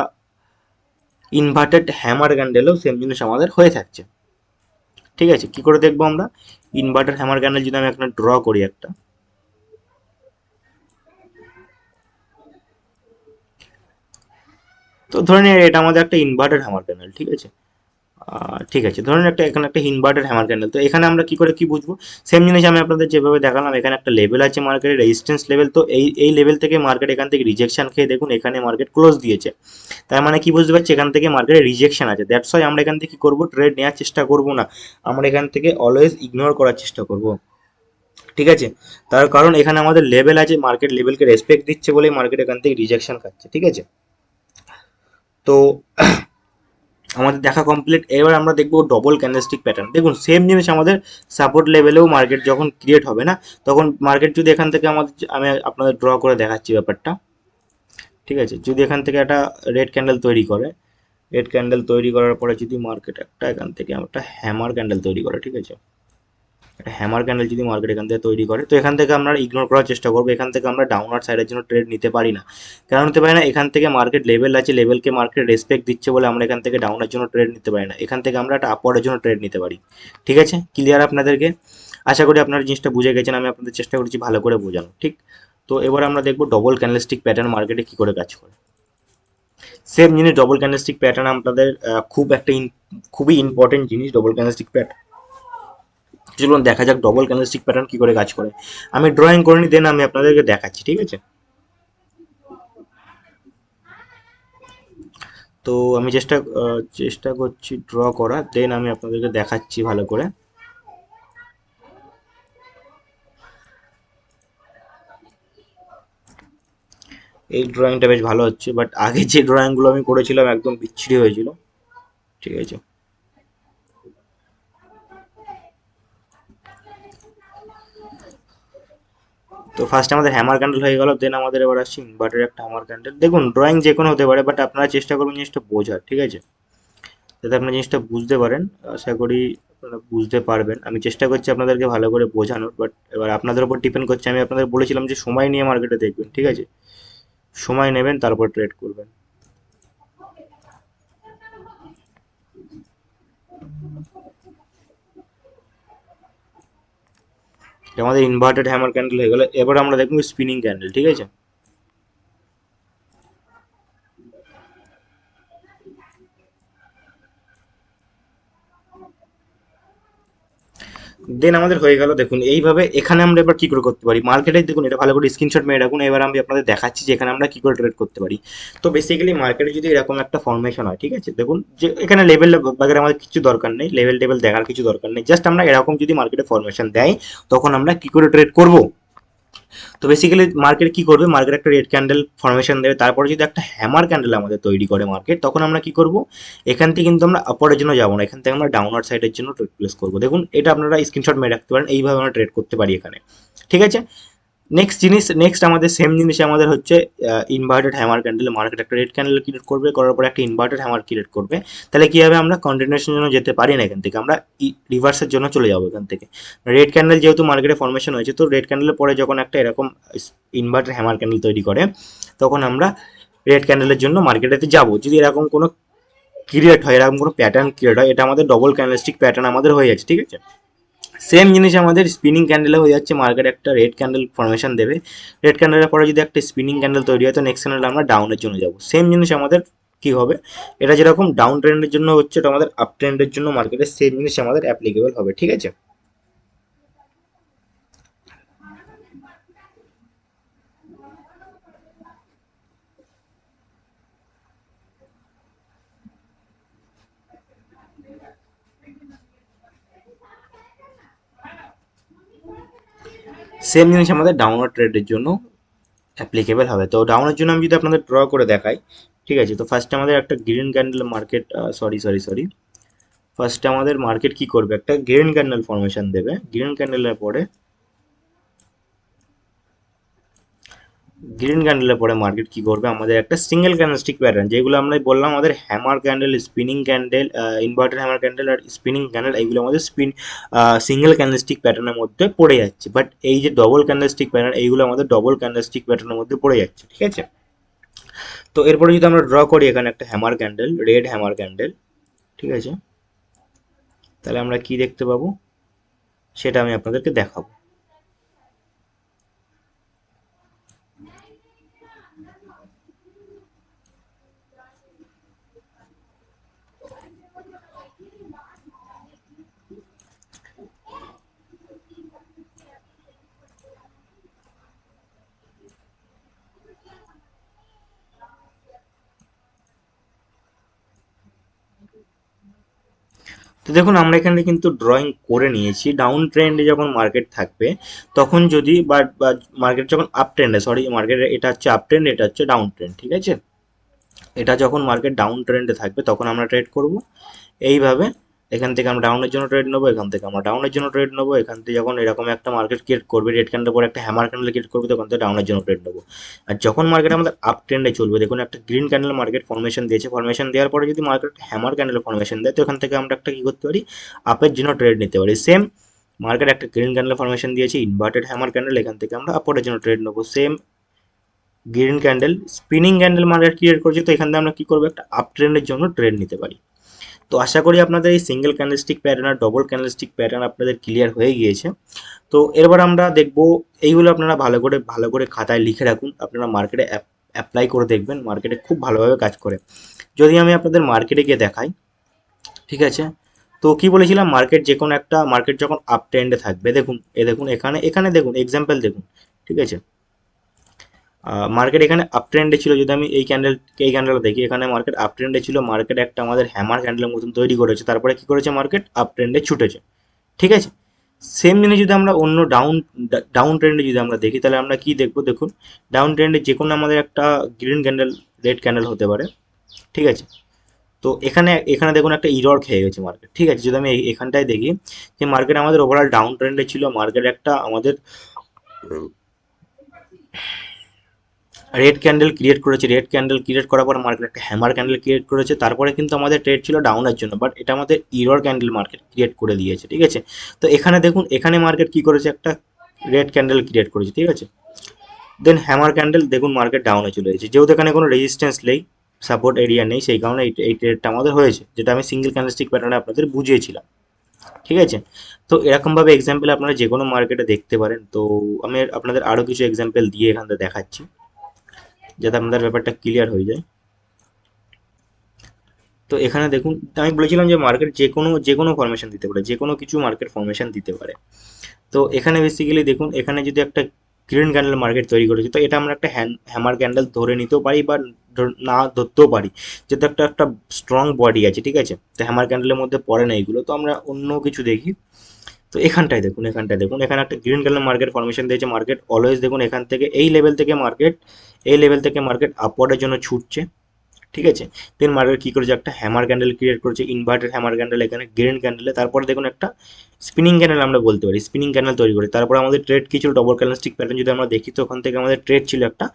ইনভার্টেড হ্যামার ক্যান্ডেলও সেম জিনিস আমাদের হয়ে থাকছে, ঠিক আছে। কি করে দেখবো আমরা, ইনভার্টার হ্যামার ক্যান্ডেল যদি আমি একটা ড্র করি একটা, তো ধরে নিন এটা আমাদের একটা ইনভার্টার হ্যামার ক্যান্ডেল, ঠিক আছে। ঠিক আছে, ধরুন এখানে একটা ইনভার্টেড হ্যামার ক্যান্ডেল। তো এখানে আমরা কি করে কি বুঝবো? সেম জিনিস আমি আপনাদের যেভাবে দেখালাম, এখানে একটা লেভেল আছে মার্কেটের, রেজিস্ট্যান্স লেভেল। তো এই লেভেল থেকে মার্কেট এখান থেকে রিজেকশন খেয়ে দেখুন এখানে মার্কেট ক্লোজ দিয়েছে। তার মানে কি বুঝতে পারছি? এখান থেকে মার্কেটে রিজেকশন আছে, দ্যাটস ওয়াই আমরা এখান থেকে কি করবো? ট্রেড নেওয়ার চেষ্টা করবো না, আমরা এখান থেকে অলওয়েজ ইগনোর করার চেষ্টা করব। ঠিক আছে, তার কারণ এখানে আমাদের লেভেল আছে, মার্কেট লেভেলকে রেসপেক্ট দিচ্ছে বলেই মার্কেট এখান থেকে রিজেকশন খাচ্ছে। ঠিক আছে, তো আমাদের দেখা কমপ্লিট। এবার আমরা দেখবো ডবল ক্যান্ডেলস্টিক প্যাটার্ন। দেখুন সেম জিনিস আমাদের সাপোর্ট লেভেলেও মার্কেট যখন ক্রিয়েট হবে না, তখন মার্কেট যদি এখান থেকে আমাদের, আমি আপনাদের ড্র করে দেখাচ্ছি ব্যাপারটা। ঠিক আছে, যদি এখান থেকে একটা রেড ক্যান্ডেল তৈরি করে, রেড ক্যান্ডেল তৈরি করার পরে যদি মার্কেট একটা এখান থেকে একটা হ্যামার ক্যান্ডেল তৈরি করে, ঠিক আছে, একটা হ্যামার ক্যান্ডেল যদি মার্কেট এখান থেকে তৈরি করে, তো এখান থেকে আমরা ইগনোর করার চেষ্টা করবো। এখান থেকে আমরা ডাউনওয়ার্ড সাইডের জন্য ট্রেড নিতে পারি না। কেন নিতে পারি না? এখান থেকে মার্কেট লেভেল আছে, লেভেলকে মার্কেট রেসপেক্ট দিচ্ছে বলে আমরা এখান থেকে ডাউনের জন্য ট্রেড নিতে পারি না। এখান থেকে আমরা একটা আপওয়ার্ডের জন্য ট্রেড নিতে পারি। ঠিক আছে, ক্লিয়ার আপনাদেরকে? আশা করি আপনারা জিনিসটা বুঝে গেছেন, আমি আপনাদের চেষ্টা করেছি ভালো করে বোঝানো। ঠিক, তো এবার আমরা দেখবো ডবল ক্যান্ডেলস্টিক প্যাটার্ন মার্কেটে কি করে কাজ করে। সেম জিনিস ডবল ক্যান্ডেলস্টিক প্যাটার্ন আপনাদের খুবই ইম্পর্টেন্ট জিনিস ডবল ক্যান্ডেলস্টিক প্যাটার্ন। চলুন দেখা যাক ডবল ক্যান্ডেলস্টিক প্যাটার্ন কি করে কাজ করে। আমি ড্রয়িং করে নি, দেন আমি আপনাদেরকে দেখাচ্ছি। ঠিক আছে, তো আমি চেষ্টা করছি ড্র করা, দেন আমি আপনাদেরকে দেখাচ্ছি ভালো করে। এই ড্রয়িংটা বেশ ভালো হচ্ছে, বাট আগে যে ড্রয়িংগুলো আমি করেছিলাম একদম বিচ্ছিরি হয়েছিল। ঠিক আছে, তো ফার্স্ট আমাদের হ্যামার ক্যান্ডেল হয়ে গেল, দেন আমাদের এবার আসছে ইনভার্টার একটা হ্যামার ক্যান্ডেল। দেখুন ড্রয়িং যে কোনো হতে পারে, বাট আপনারা চেষ্টা করুন জিনিসটা বোঝার। ঠিক আছে, যাতে আপনারা জিনিসটা বুঝতে পারেন। আশা করি আপনারা বুঝতে পারবেন। আমি চেষ্টা করছি আপনাদেরকে ভালো করে বোঝানোর, বাট এবার আপনাদের উপর ডিপেন্ড করছে। আমি আপনাদের বলেছিলাম যে সময় নিয়ে মার্কেটে দেখবেন। ঠিক আছে, সময় নেবেন তারপর ট্রেড করবেন। এটা আমাদের ইনভার্টেড হ্যামার ক্যান্ডেল হয়ে গেল। এবার আমরা দেখবো স্পিনিং ক্যান্ডেল। ঠিক আছে, দেন আমাদের হয়ে গেল। দেখুন এইভাবে এখানে আমরা এবার কি করে করতে পারি মার্কেটে, দেখুন এটা ভালো করে স্ক্রিনশট মেরে রাখুন। এবার আমি আপনাদের দেখাচ্ছি যে এখানে আমরা কি করে ট্রেড করতে পারি। তো বেসিক্যালি মার্কেটে যদি এরকম একটা ফর্মেশন হয়, ঠিক আছে, দেখুন যে এখানে লেভেল বাগের আমাদের কিছু দরকার নেই, লেভেল টেবিল দেখার কিছু দরকার নেই, জাস্ট আমরা এরকম যদি মার্কেটে ফর্মেশন দেয়, তখন আমরা কি করে ট্রেড করব। তো বেসিক্যালি মার্কেট কি করবে? মার্কেট একটা রেড ক্যান্ডেল ফর্মেশন দেবে, তারপরে যদি একটা হ্যামার ক্যান্ডেল আমাদের তৈরি করে মার্কেট, তখন আমরা কি করব? এখান থেকে কিন্তু আমরা আপওয়ার্ডের জন্য যাবো না, এখান থেকে আমরা ডাউনওয়ার্ড সাইডের জন্য ট্রেড প্লেস করবো। দেখুন এটা আপনারা স্ক্রিনশট মেরে রাখতে পারেন, এইভাবে আমরা ট্রেড করতে পারি এখানে। ঠিক আছে, নেক্সট আমাদের সেম জিনিস আমাদের হচ্ছে ইনভার্টেড হ্যামার ক্যান্ডেল। মার্কেট একটা রেড ক্যান্ডেল ক্রিয়েট করবে, করার পর একটা ইনভার্টেড হ্যামার ক্রিয়েট করবে। তাহলে কি হবে? আমরা কন্টিনিউশনের জন্য যেতে পারি না, এখান থেকে আমরা রিভার্সের জন্য চলে যাবো এখান থেকে। রেড ক্যান্ডেল যেহেতু মার্কেটে ফর্মেশন হয়েছে, তো রেড ক্যান্ডেলের পরে যখন একটা এরকম ইনভার্টেড হ্যামার ক্যান্ডেল তৈরি করে, তখন আমরা রেড ক্যান্ডেলের জন্য মার্কেটেতে যাব। যদি এরকম কোনো ক্রিয়েট হয়, এরকম কোনো প্যাটার্ন ক্রিয়েট হয়, এটা আমাদের ডবল ক্যান্ডেলস্টিক প্যাটার্ন আমাদের হয়ে যাচ্ছে। ঠিক আছে, সেম জিনিস আমাদের স্পিনিং ক্যান্ডেলে হয়ে যাচ্ছে। মার্কেট একটা রেড ক্যান্ডেল ফর্মেশন দেবে, রেড ক্যান্ডেলের পরে যদি একটা স্পিনিং ক্যান্ডেল তৈরি হয়, তো নেক্সট ক্যান্ডেল আমরা ডাউনের জন্য যাব। সেম জিনিস আমাদের কি হবে? এটা যেরকম ডাউন ট্রেন্ডের জন্য হচ্ছে, এটা আমাদের আপ ট্রেন্ডের জন্য মার্কেটের সেম জিনিস আমাদের অ্যাপ্লিকেবল হবে। ঠিক আছে, সেম জিনিস আমাদের ডাউনওয়ার্ড ট্রেডের জন্য অ্যাপ্লিকেবল হবে। তো ডাউনের জন্য আমি যদি আপনাদের ড্র করে দেখাই, ঠিক আছে, তো ফার্স্টে আমাদের একটা গ্রিন ক্যান্ডেল মার্কেট, সরি, ফার্স্টে আমাদের মার্কেট কি করবে? একটা গ্রিন ক্যান্ডেল ফর্মেশন দেবে। গ্রিন ক্যান্ডেলের পরে গ্রিন ক্যান্ডেলের পরে মার্কেট কি করবে? আমাদের একটা সিঙ্গেল ক্যান্ডেলস্টিক প্যাটার্ন, যেগুলো আমরা বললাম আমাদের hammer candle, spinning candle, inverted hammer candle আর স্পিনিং ক্যান্ডেল, এইগুলো আমাদের সিঙ্গেল ক্যান্ডেলস্টিক প্যাটার্নের মধ্যে পড়ে যাচ্ছে। বাট এই যে ডবল ক্যান্ডেলস্টিক প্যাটার্ন, এইগুলো আমাদের ডবল ক্যান্ডেলস্টিক প্যাটার্নের মধ্যে পড়ে যাচ্ছে। ঠিক আছে, তো এরপরে যদি আমরা ড্র করি এখানে একটা hammer candle, red hammer candle, ঠিক আছে, তাহলে আমরা কি দেখতে পাবো সেটা আমি আপনাদেরকে দেখাবো। তো দেখুন আমরা এখানে কিন্তু ড্রয়িং করে নিয়েছি ডাউন ট্রেন্ডে যখন মার্কেট থাকবে তখন যদি বা মার্কেট যখন আপ ট্রেন্ডে, সরি মার্কেট এটা হচ্ছে আপ ট্রেন্ড, এটা হচ্ছে ডাউন ট্রেন্ড, ঠিক আছে। এটা যখন মার্কেট ডাউন ট্রেন্ডে থাকবে তখন আমরা ট্রেড করব এইভাবে। এখান থেকে আমরা ডাউনের জন্য ট্রেড নেবো, এখান থেকে আমরা ডাউনের জন্য ট্রেড নেবো, এখান থেকে যখন এরকম একটা মার্কেট ক্রিয়েট করবে রেড ক্যান্ডেলের পর একটা হ্যামার ক্যান্ডেল ক্রিয়েট করবে তখন থেকে ডাউনের জন্য ট্রেড নেবো। আর যখন মার্কেট আমাদের আপ ট্রেন্ডে চলবে, দেখুন একটা গ্রিন ক্যান্ডেল মার্কেট ফর্মেশন দিয়েছে, ফর্মেশন দেওয়ার পরে যদি মার্কেট হ্যামার ক্যান্ডেল ফর্মেশন দেয় তো এখান থেকে আমরা একটা কি করতে পারি, আপের জন্য ট্রেড নিতে পারি। সেম মার্কেট একটা গ্রিন ক্যান্ডেল ফর্মেশন দিয়েছে ইনভার্টেড হ্যামার ক্যান্ডেল, এখান থেকে আমরা আপওয়ার্ডের জন্য ট্রেড নেবো। Same green candle spinning candle market create করছে তো এখান থেকে আমরা কি করবো, একটা আপ ট্রেন্ডের জন্য ট্রেড নিতে পারি। তো আশা করি আপনাদের এই সিঙ্গেল ক্যান্ডেলস্টিক প্যাটার্ন আর ডবল ক্যান্ডেলস্টিক প্যাটার্ন আপনাদের ক্লিয়ার হয়ে গিয়েছে। তো এরপর আমরা দেখব, এইগুলো আপনারা ভালো করে খাতায় লিখে রাখুন, আপনারা মার্কেটে অ্যাপ্লাই করে দেখবেন, মার্কেটে খুব ভালোভাবে কাজ করে। যদি আমি আপনাদের মার্কেটে গিয়ে দেখাই, ঠিক আছে। তো কি বলেছিলাম, মার্কেট যে কোনো একটা মার্কেট যখন আপ ট্রেন্ডে থাকবে, দেখুন দেখুন এখানে এখানে দেখুন এক্সাম্পল দেখুন, ঠিক আছে। মার্কেট এখানে আপ ট্রেন্ডে ছিল, যদি আমি এই ক্যান্ডেলটা দেখি, এখানে মার্কেট আপ ট্রেন্ডে ছিল, মার্কেট একটা আমাদের হ্যামার ক্যান্ডেলের মতন তৈরি করেছে, তারপরে কি করেছে মার্কেট আপ ট্রেন্ডে ছুটেছে, ঠিক আছে। সেম জিনিস যদি আমরা অন্য ডাউন ট্রেন্ডে যদি আমরা দেখি তাহলে আমরা কি দেখবো, দেখুন ডাউন ট্রেন্ডে যে কোনো আমাদের একটা গ্রিন ক্যান্ডেল রেড ক্যান্ডেল হতে পারে, ঠিক আছে। তো এখানে এখানে দেখুন একটা ইরর খেয়ে গেছে মার্কেট, ঠিক আছে। যদি আমি এখানটায় দেখি যে মার্কেট আমাদের ওভারঅল ডাউন ট্রেন্ডে ছিল, মার্কেট একটা আমাদের রেড ক্যান্ডেল ক্রিয়েট করেছে, রেড ক্যান্ডেল ক্রিয়েট করার পর মার্কেট একটা হ্যামার ক্যান্ডেল ক্রিয়েট করেছে, তারপরে কিন্তু আমাদের ট্রেড ছিল ডাউনের জন্য, বাট এটা আমাদের ইরর ক্যান্ডেল মার্কেট ক্রিয়েট করে দিয়েছে, ঠিক আছে। তো এখানে দেখুন এখানে মার্কেট কি করেছে, একটা রেড ক্যান্ডেল ক্রিয়েট করেছে, ঠিক আছে। দেন হ্যামার ক্যান্ডেল, দেখুন মার্কেট ডাউনে চলে এসেছে, যেহেতু এখানে কোনো রেজিস্ট্যান্স নেই, সাপোর্ট এরিয়া নেই, সেই কারণে এই ট্রেডটা আমাদের হয়েছে, যেটা আমি সিঙ্গেল ক্যান্ডেলস্টিক প্যাটার্নে আপনাদের বুঝিয়েছিলাম, ঠিক আছে। তো এরকমভাবে এক্সাম্পল আপনারা যে কোনো মার্কেটে দেখতে পারেন। তো আমি আপনাদের আরও কিছু এক্সাম্পল দিয়ে এখান থেকে দেখাচ্ছি যাতে আপনাদের ব্যাপারটা ক্লিয়ার হয়ে যায়। তো এখানে দেখুন আমি বলেছিলাম যে মার্কেট যে কোনো ফরমেশন দিতে পারে, যে কোনো কিছু মার্কেট ফরমেশন দিতে পারে। তো এখানে বেসিক্যালি দেখুন এখানে যদি একটা গ্রিন ক্যান্ডেল মার্কেট তৈরি করেছে তো এটা আমরা একটা হ্যামার ক্যান্ডেল ধরে নিতেও পারি বা না ধরতেও পারি, যেহেতু একটা একটা স্ট্রং বডি আছে, ঠিক আছে। তো হ্যামার ক্যান্ডেলের মধ্যে পড়ে না এগুলো, তো আমরা অন্য কিছু দেখি। তো এখানটায় দেখুন এখানে একটা গ্রিন কালার মার্কেট ফর্মেশন দিয়েছে, মার্কেট অলওয়েজ দেখুন এখান থেকে এই লেভেল থেকে মার্কেট আপওয়ার্ডের জন্য ছুটছে, ঠিক আছে। দেন মার্কেট কি করেছে, একটা হ্যামার ক্যান্ডেল ক্রিয়েট করেছে, ইনভার্টেড হ্যামার ক্যান্ডেল এখানে গ্রিন ক্যান্ডেলে, তারপরে দেখুন একটা স্পিনিং ক্যান্ডেল আমরা বলতে পারি, স্পিনিং ক্যান্ডেল তৈরি করে, তারপরে আমাদের ট্রেড কি ছিল, ডবল ক্যান্ডেলস্টিক প্যাটার্ন যদি আমরা দেখি তো ওখান থেকে আমাদের ট্রেড ছিল একটা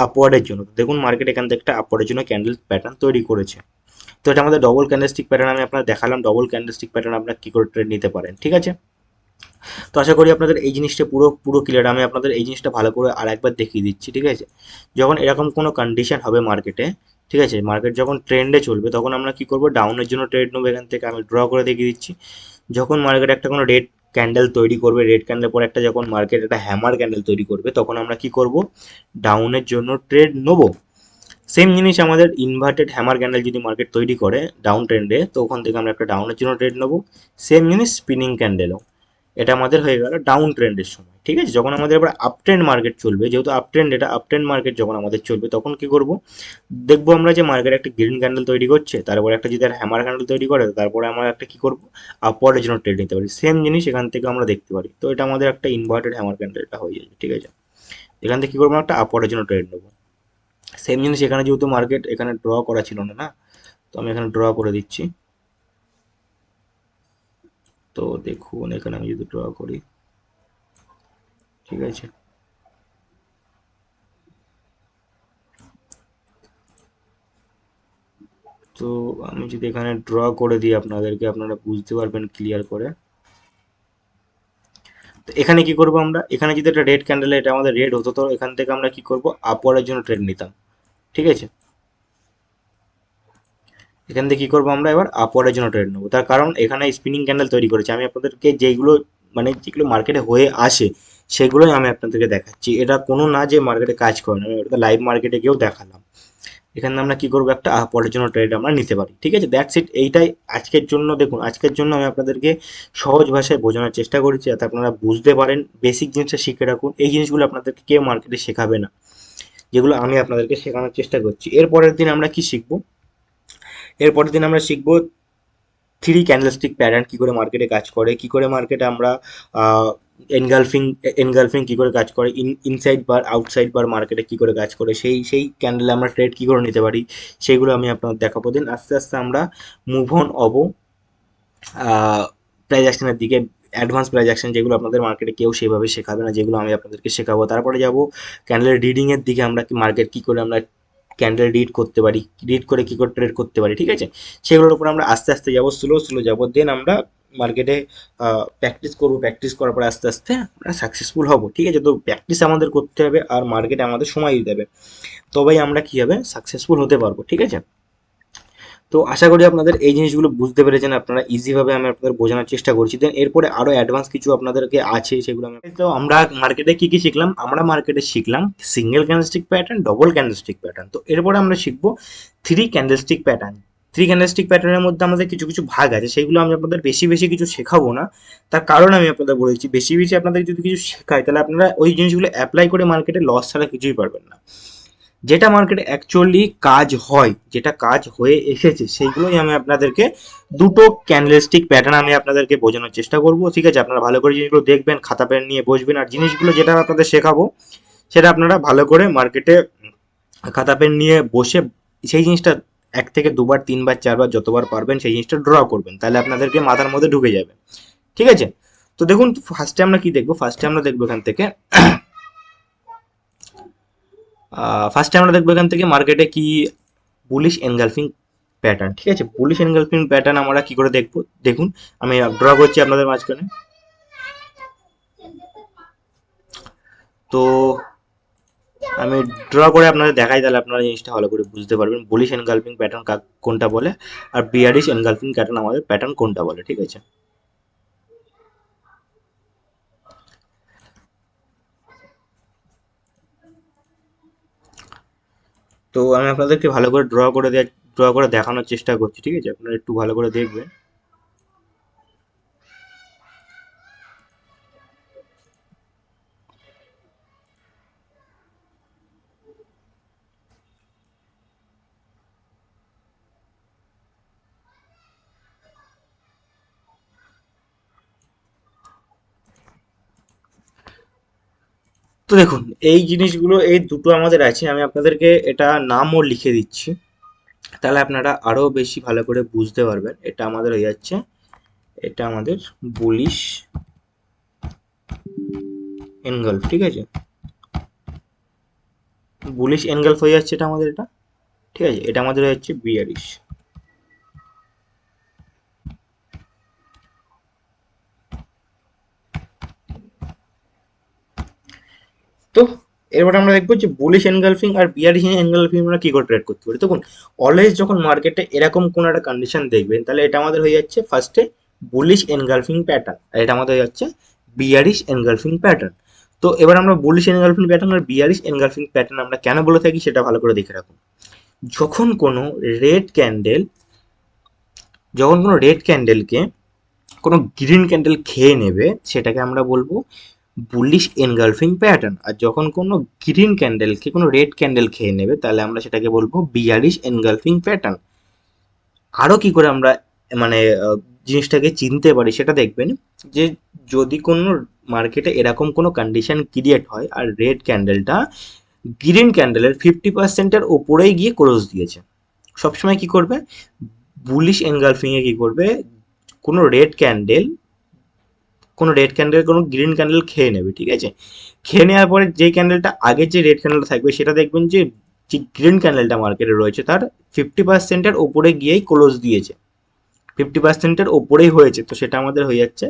আপওয়ার্ডের জন্য, তো দেখুন মার্কেট এখান থেকে একটা আপওয়ার্ডের জন্য ক্যান্ডেল প্যাটার্ন তৈরি করেছে। তো এটা আমাদের ডবল ক্যান্ডেলস্টিক প্যাটার্ন, আমি আপনার দেখালাম ডবল ক্যান্ডেলস্টিক প্যাটার্ন আপনার কি করে ট্রেড নিতে পারেন, ঠিক আছে। তো আশা করি আপনাদের এই জিনিসটা পুরো পুরো ক্লিয়ার। আমি আপনাদের এই জিনিসটা ভালো করে আর একবার দেখিয়ে দিচ্ছি, ঠিক আছে। যখন এরকম কোনো কন্ডিশন হবে মার্কেটে, ঠিক আছে, মার্কেট যখন ট্রেন্ডে চলবে তখন আমরা কি করব, ডাউনের জন্য ট্রেড নেবো, এখান থেকে আমি ড্র করে দেখিয়ে দিচ্ছি। যখন মার্কেট একটা কোনো রেড ক্যান্ডেল তৈরি করবে, রেড ক্যান্ডেল পর একটা যখন মার্কেট একটা হ্যামার ক্যান্ডেল তৈরি করবে তখন আমরা কি করব, ডাউনের জন্য ট্রেড নেবো। সেম জিনিস আমাদের ইনভার্টেড হ্যামার ক্যান্ডেল যদি মার্কেট তৈরি করে ডাউন ট্রেন্ডে তো ওখান থেকে আমরা একটা ডাউনের জন্য ট্রেড নেবো। সেম জিনিস স্পিনিং ক্যান্ডেলও, এটা আমাদের হয়ে গেল ডাউন ট্রেন্ডের সময়, ঠিক আছে। যখন আমাদের এবার আপ ট্রেন্ড মার্কেট চলবে, যেহেতু আপ ট্রেন্ড এটা আপ ট্রেন্ড মার্কেট যখন আমাদের চলবে তখন কি করব, দেখবো আমরা যে মার্কেট একটা গ্রিন ক্যান্ডেল তৈরি করছে, তারপরে একটা যদি হ্যামার ক্যান্ডেল তৈরি করে তারপরে আমরা একটা কি করব, আপওয়ার্ডের জন্য ট্রেড নিতে পারি। সেম জিনিস এখান থেকে আমরা দেখতে পারি, তো এটা আমাদের একটা ইনভার্টেড হ্যামার ক্যান্ডেলটা হয়ে যাবে, ঠিক আছে। এখান থেকে কি করবো, একটা আপওয়ার্ডের জন্য ট্রেড নেবো। সেম জিনিস এখানে যেহেতু মার্কেট এখানে ড্র করা ছিল না, তো আমি এখানে ড্র করে দিচ্ছি। তো দেখুন এখানে আমি যদি ড্র করি, ঠিক আছে। তো আমি যদি এখানে ড্র করে দিই আপনাদেরকে, আপনারা বুঝতে পারবেন ক্লিয়ার করে। তো এখানে কি করব আমরা, এখানে যদি একটা রেড ক্যান্ডেল এটা আমাদের রেড হতো তো এখান থেকে আমরা কি করব, আপওয়ার্ডের জন্য ট্রেড নিতাম, ঠিক আছে। এখান থেকে কি করবো আমরা এবার আপওয়ার্ডের জন্য ট্রেড নেবো, তার কারণ এখানে স্পিনিং ক্যান্ডেল তৈরি করেছে। আমি আপনাদেরকে যেগুলো মানে যেগুলো মার্কেটে হয়ে আসে সেগুলোই আমি আপনাদেরকে দেখাচ্ছি, এটা কোনো না যে মার্কেটে কাজ করে না, আমি ওটা লাইভ মার্কেটে গিয়েও দেখালাম। এখানে আমরা কি করবো, একটা আপওয়ার্ডের জন্য ট্রেড আমরা নিতে পারি, ঠিক আছে। দ্যাটস ইট, এইটাই আজকের জন্য। দেখুন আজকের জন্য আমি আপনাদেরকে সহজ ভাষায় বোঝানোর চেষ্টা করেছি যাতে আপনারা বুঝতে পারেন, বেসিক জিনিসটা শিখে রাখুন। এই জিনিসগুলো আপনাদেরকে কেউ মার্কেটে শেখাবে না, যেগুলো আমি আপনাদেরকে শেখানোর চেষ্টা করছি। এরপরের দিন আমরা কি শিখবো, এরপরের দিন আমরা শিখবো থ্রি ক্যান্ডেলস্টিক প্যাটার্ন কি করে মার্কেটে কাজ করে, কি করে মার্কেটে আমরা এনগালফিং এনগালফিং কি করে কাজ করে, ইনসাইড বার আউটসাইড বার মার্কেটে কি করে কাজ করে, সেই ক্যান্ডেলে আমরা ট্রেড কি করে নিতে পারি, সেগুলো আমি আপনাদের দেখাবো। দেন আস্তে আস্তে আমরা মুভ অন হবো প্রাইজ অ্যাকশনের দিকে, অ্যাডভান্স প্রাইজ অ্যাকশন যেগুলো আপনাদের মার্কেটে কেউ সেভাবে শেখাবে না, যেগুলো আমি আপনাদেরকে শেখাবো। তারপরে যাব ক্যান্ডেলের রিডিং এর দিকে, আমরা কি মার্কেট কি করে আমরা ক্যান্ডেল রিড করতে পারি, রিড করে কি করে ট্রেড করতে পারি, ঠিক আছে, সেগুলোর উপর আমরা আস্তে আস্তে যাবো, স্লো স্লো যাবো। দেন আমরা মার্কেটে প্র্যাকটিস করবো, প্র্যাকটিস করার পর আস্তে আস্তে আমরা সাকসেসফুল হব, ঠিক আছে। তো প্র্যাকটিস আমাদের করতে হবে আর মার্কেটে আমাদের সময় দিতে হবে, তবেই আমরা কি হবে সাকসেসফুল হতে পারবো, ঠিক আছে। তো আশা করি আপনাদের এই জিনিসগুলো বুঝতে পেরেছেন, আপনারা ইজিভাবে আমি আপনাদের বোঝানোর চেষ্টা করছি। দেন এরপরে আরও অ্যাডভান্স কিছু আপনাদেরকে আছে, সেগুলো আমি, তো আমরা মার্কেটে কি কি শিখলাম, আমরা মার্কেটে শিখলাম single candlestick pattern, double candlestick pattern. তো এরপরে আমরা শিখবো three candlestick pattern. Three candlestick প্যাটার্নের মধ্যে আমাদের কিছু কিছু ভাগ আছে, সেগুলো আমি আপনাদের বেশি বেশি কিছু শেখাবো না, তার কারণ আমি আপনাদের বলেছি বেশি বেশি আপনাদের যদি কিছু শেখাই তাহলে আপনারা ওই জিনিসগুলো অ্যাপ্লাই করে মার্কেটে লস ছাড়া কিছুই পারবেন না। যেটা মার্কেটে অ্যাকচুয়ালি কাজ হয়, যেটা কাজ হয়ে এসেছে, সেইগুলোই আমি আপনাদেরকে দুটো ক্যান্ডেলস্টিক প্যাটার্ন আমি আপনাদেরকে বোঝানোর চেষ্টা করব, ঠিক আছে। আপনারা ভালো করে জিনিসগুলো দেখবেন, খাতা পেন নিয়ে বসবেন, আর জিনিসগুলো যেটা আপনাদের শেখাবো সেটা আপনারা ভালো করে মার্কেটে খাতা পেন নিয়ে বসে সেই জিনিসটা এক থেকে দুবার তিনবার চারবার যতবার পারবেন সেই জিনিসটা ড্র করবেন, তাহলে আপনাদেরকে মাথার মধ্যে ঢুকে যাবে, ঠিক আছে। তো দেখুন ফার্স্টে আমরা কি দেখবো, ফার্স্টে আমরা দেখবো এখান থেকে মার্কেটে কি বুলিশ এনগালফিং প্যাটার্ন, ঠিক আছে। বুলিশ এনগালফিং প্যাটার্ন আমরা কি করে দেখবো, দেখুন আমি ড্র করছি আপনাদের মাঝখানে। তো আমি ড্র করে আপনাদের দেখাই, তাহলে আপনারা জিনিসটা ভালো করে বুঝতে পারবেন বুলিশ এনগালফিং প্যাটার্ন কোনটা বলে আর বিয়ারিশ এনগালফিং প্যাটার্ন আমাদের প্যাটার্ন কোনটা বলে, ঠিক আছে। তো আমি আপনাদেরকে ভালো করে ড্র করে দেখানোর চেষ্টা করছি, ঠিক আছে, আপনারা একটু ভালো করে দেখবেন। তো দেখুন এই জিনিসগুলো এই দুটো আমাদের আছে, আমি আপনাদেরকে এটা নামও লিখে দিচ্ছি, তাহলে আপনারা আরো বেশি ভালো করে বুঝতে পারবেন। এটা আমাদের হয়ে যাচ্ছে, এটা আমাদের বুলিশ এনগলফ, ঠিক আছে, বুলিশ এনগলফ হয়ে যাচ্ছে এটা আমাদের, এটা ঠিক আছে। এটা আমাদের হয়ে যাচ্ছে বিয়ারিশ। তো এরপর আমরা দেখবো যে বুলিশ এনগালফিং আর বিয়ারিশ এনগালফিং আমরা কি করে ট্রেড করতে পারি। তখন অলওয়েজ যখন মার্কেটে এরকম কোন একটা কন্ডিশন দেখবেন, তাহলে এটা আমাদের হয়ে যাচ্ছে ফার্স্টে বুলিশ এনগালফিং প্যাটার্ন, আর এটা আমাদের হয়ে যাচ্ছে বিয়ারিশ এনগালফিং প্যাটার্ন। তো এবার আমরা বুলিশ এনগালফিং প্যাটার্ন আর বিয়ারিশ এনগালফিং প্যাটার্ন আমরা কেন বলে থাকি সেটা ভালো করে দেখে রাখুন। যখন কোনো রেড ক্যান্ডেল, যখন কোনো রেড ক্যান্ডেলকে কোনো গ্রিন ক্যান্ডেল খেয়ে নেবে, সেটাকে আমরা বলবো বুলিশ এনগালফিং প্যাটার্ন। আর যখন কোনো গ্রিন ক্যান্ডেলকে কোনো রেড ক্যান্ডেল খেয়ে নেবে, তাহলে আমরা সেটাকে বলবো বিয়ারিশ এনগালফিং প্যাটার্ন। আরও কি করে আমরা মানে জিনিসটাকে চিনতে পারি সেটা দেখবেন, যে যদি কোনো মার্কেটে এরকম কোনো কন্ডিশন ক্রিয়েট হয় আর রেড ক্যান্ডেলটা গ্রিন ক্যান্ডেলের 50%-এর ওপরেই গিয়ে ক্লোজ দিয়েছে, সবসময় কি করবে, বুলিশ এনগালফিংয়ে কি করবে, কোনো রেড ক্যান্ডেল কোনো গ্রিন ক্যান্ডেল খেয়ে নেবে, ঠিক আছে। খেয়ে নেওয়ার পরে যে ক্যান্ডেলটা আগের যে রেড ক্যান্ডেলটা থাকবে সেটা দেখবেন যে যে গ্রিন ক্যান্ডেলটা মার্কেটে রয়েছে তার 50%-এর ওপরে গিয়েই ক্লোজ দিয়েছে, 50%-এর ওপরেই হয়েছে, তো সেটা আমাদের হয়ে যাচ্ছে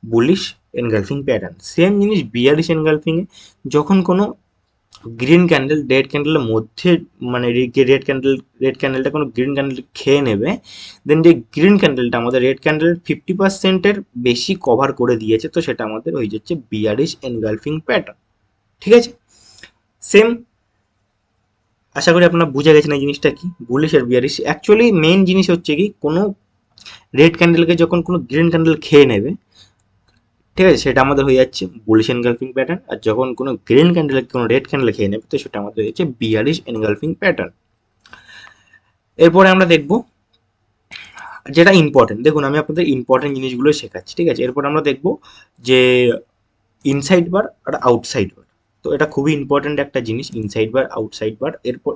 বুলিশ এনগালফিং প্যাটার্ন। সেম জিনিস বিয়ারিশ এনগালফিংয়ে, যখন কোনো গ্রিন ক্যান্ডেল রেড ক্যান্ডেলের মধ্যে মানে রেড ক্যান্ডেলটা কোনো গ্রিন ক্যান্ডেল খেয়ে নেবে, দেন যে গ্রিন ক্যান্ডেলটা আমাদের রেড ক্যান্ডেলের 50%-এর বেশি কভার করে দিয়েছে, তো সেটা আমাদের হয়ে যাচ্ছে বিয়ারিশ এনগালফিং প্যাটার্ন, ঠিক আছে। সেম, আশা করি আপনারা বুঝে গেছেন এই জিনিসটা কি বুলিশ আর বিয়ারিশ। অ্যাকচুয়ালি মেইন জিনিস হচ্ছে কি, কোনো রেড ক্যান্ডেলকে যখন কোনো গ্রিন ক্যান্ডেল খেয়ে নেবে, ঠিক আছে, সেটা আমাদের হয়ে যাচ্ছে বুলিশ এনগালফিং প্যাটার্ন। আর যখন কোনো গ্রিন ক্যান্ডেল কোনো রেড ক্যান্ডেল খেয়ে নেবে, তো সেটা আমাদের হয়ে যাচ্ছে বিয়ারিশ এনগালফিং প্যাটার্ন। এরপরে আমরা দেখব যেটা ইম্পর্টেন্ট, দেখুন আমি আপনাদের ইম্পর্টেন্ট জিনিসগুলো শেখাচ্ছি, ঠিক আছে। এরপর আমরা দেখবো যে ইনসাইড বার আর আউটসাইড বার। তো এটা খুবই ইম্পর্টেন্ট একটা জিনিস, ইনসাইড বার আউটসাইড বার।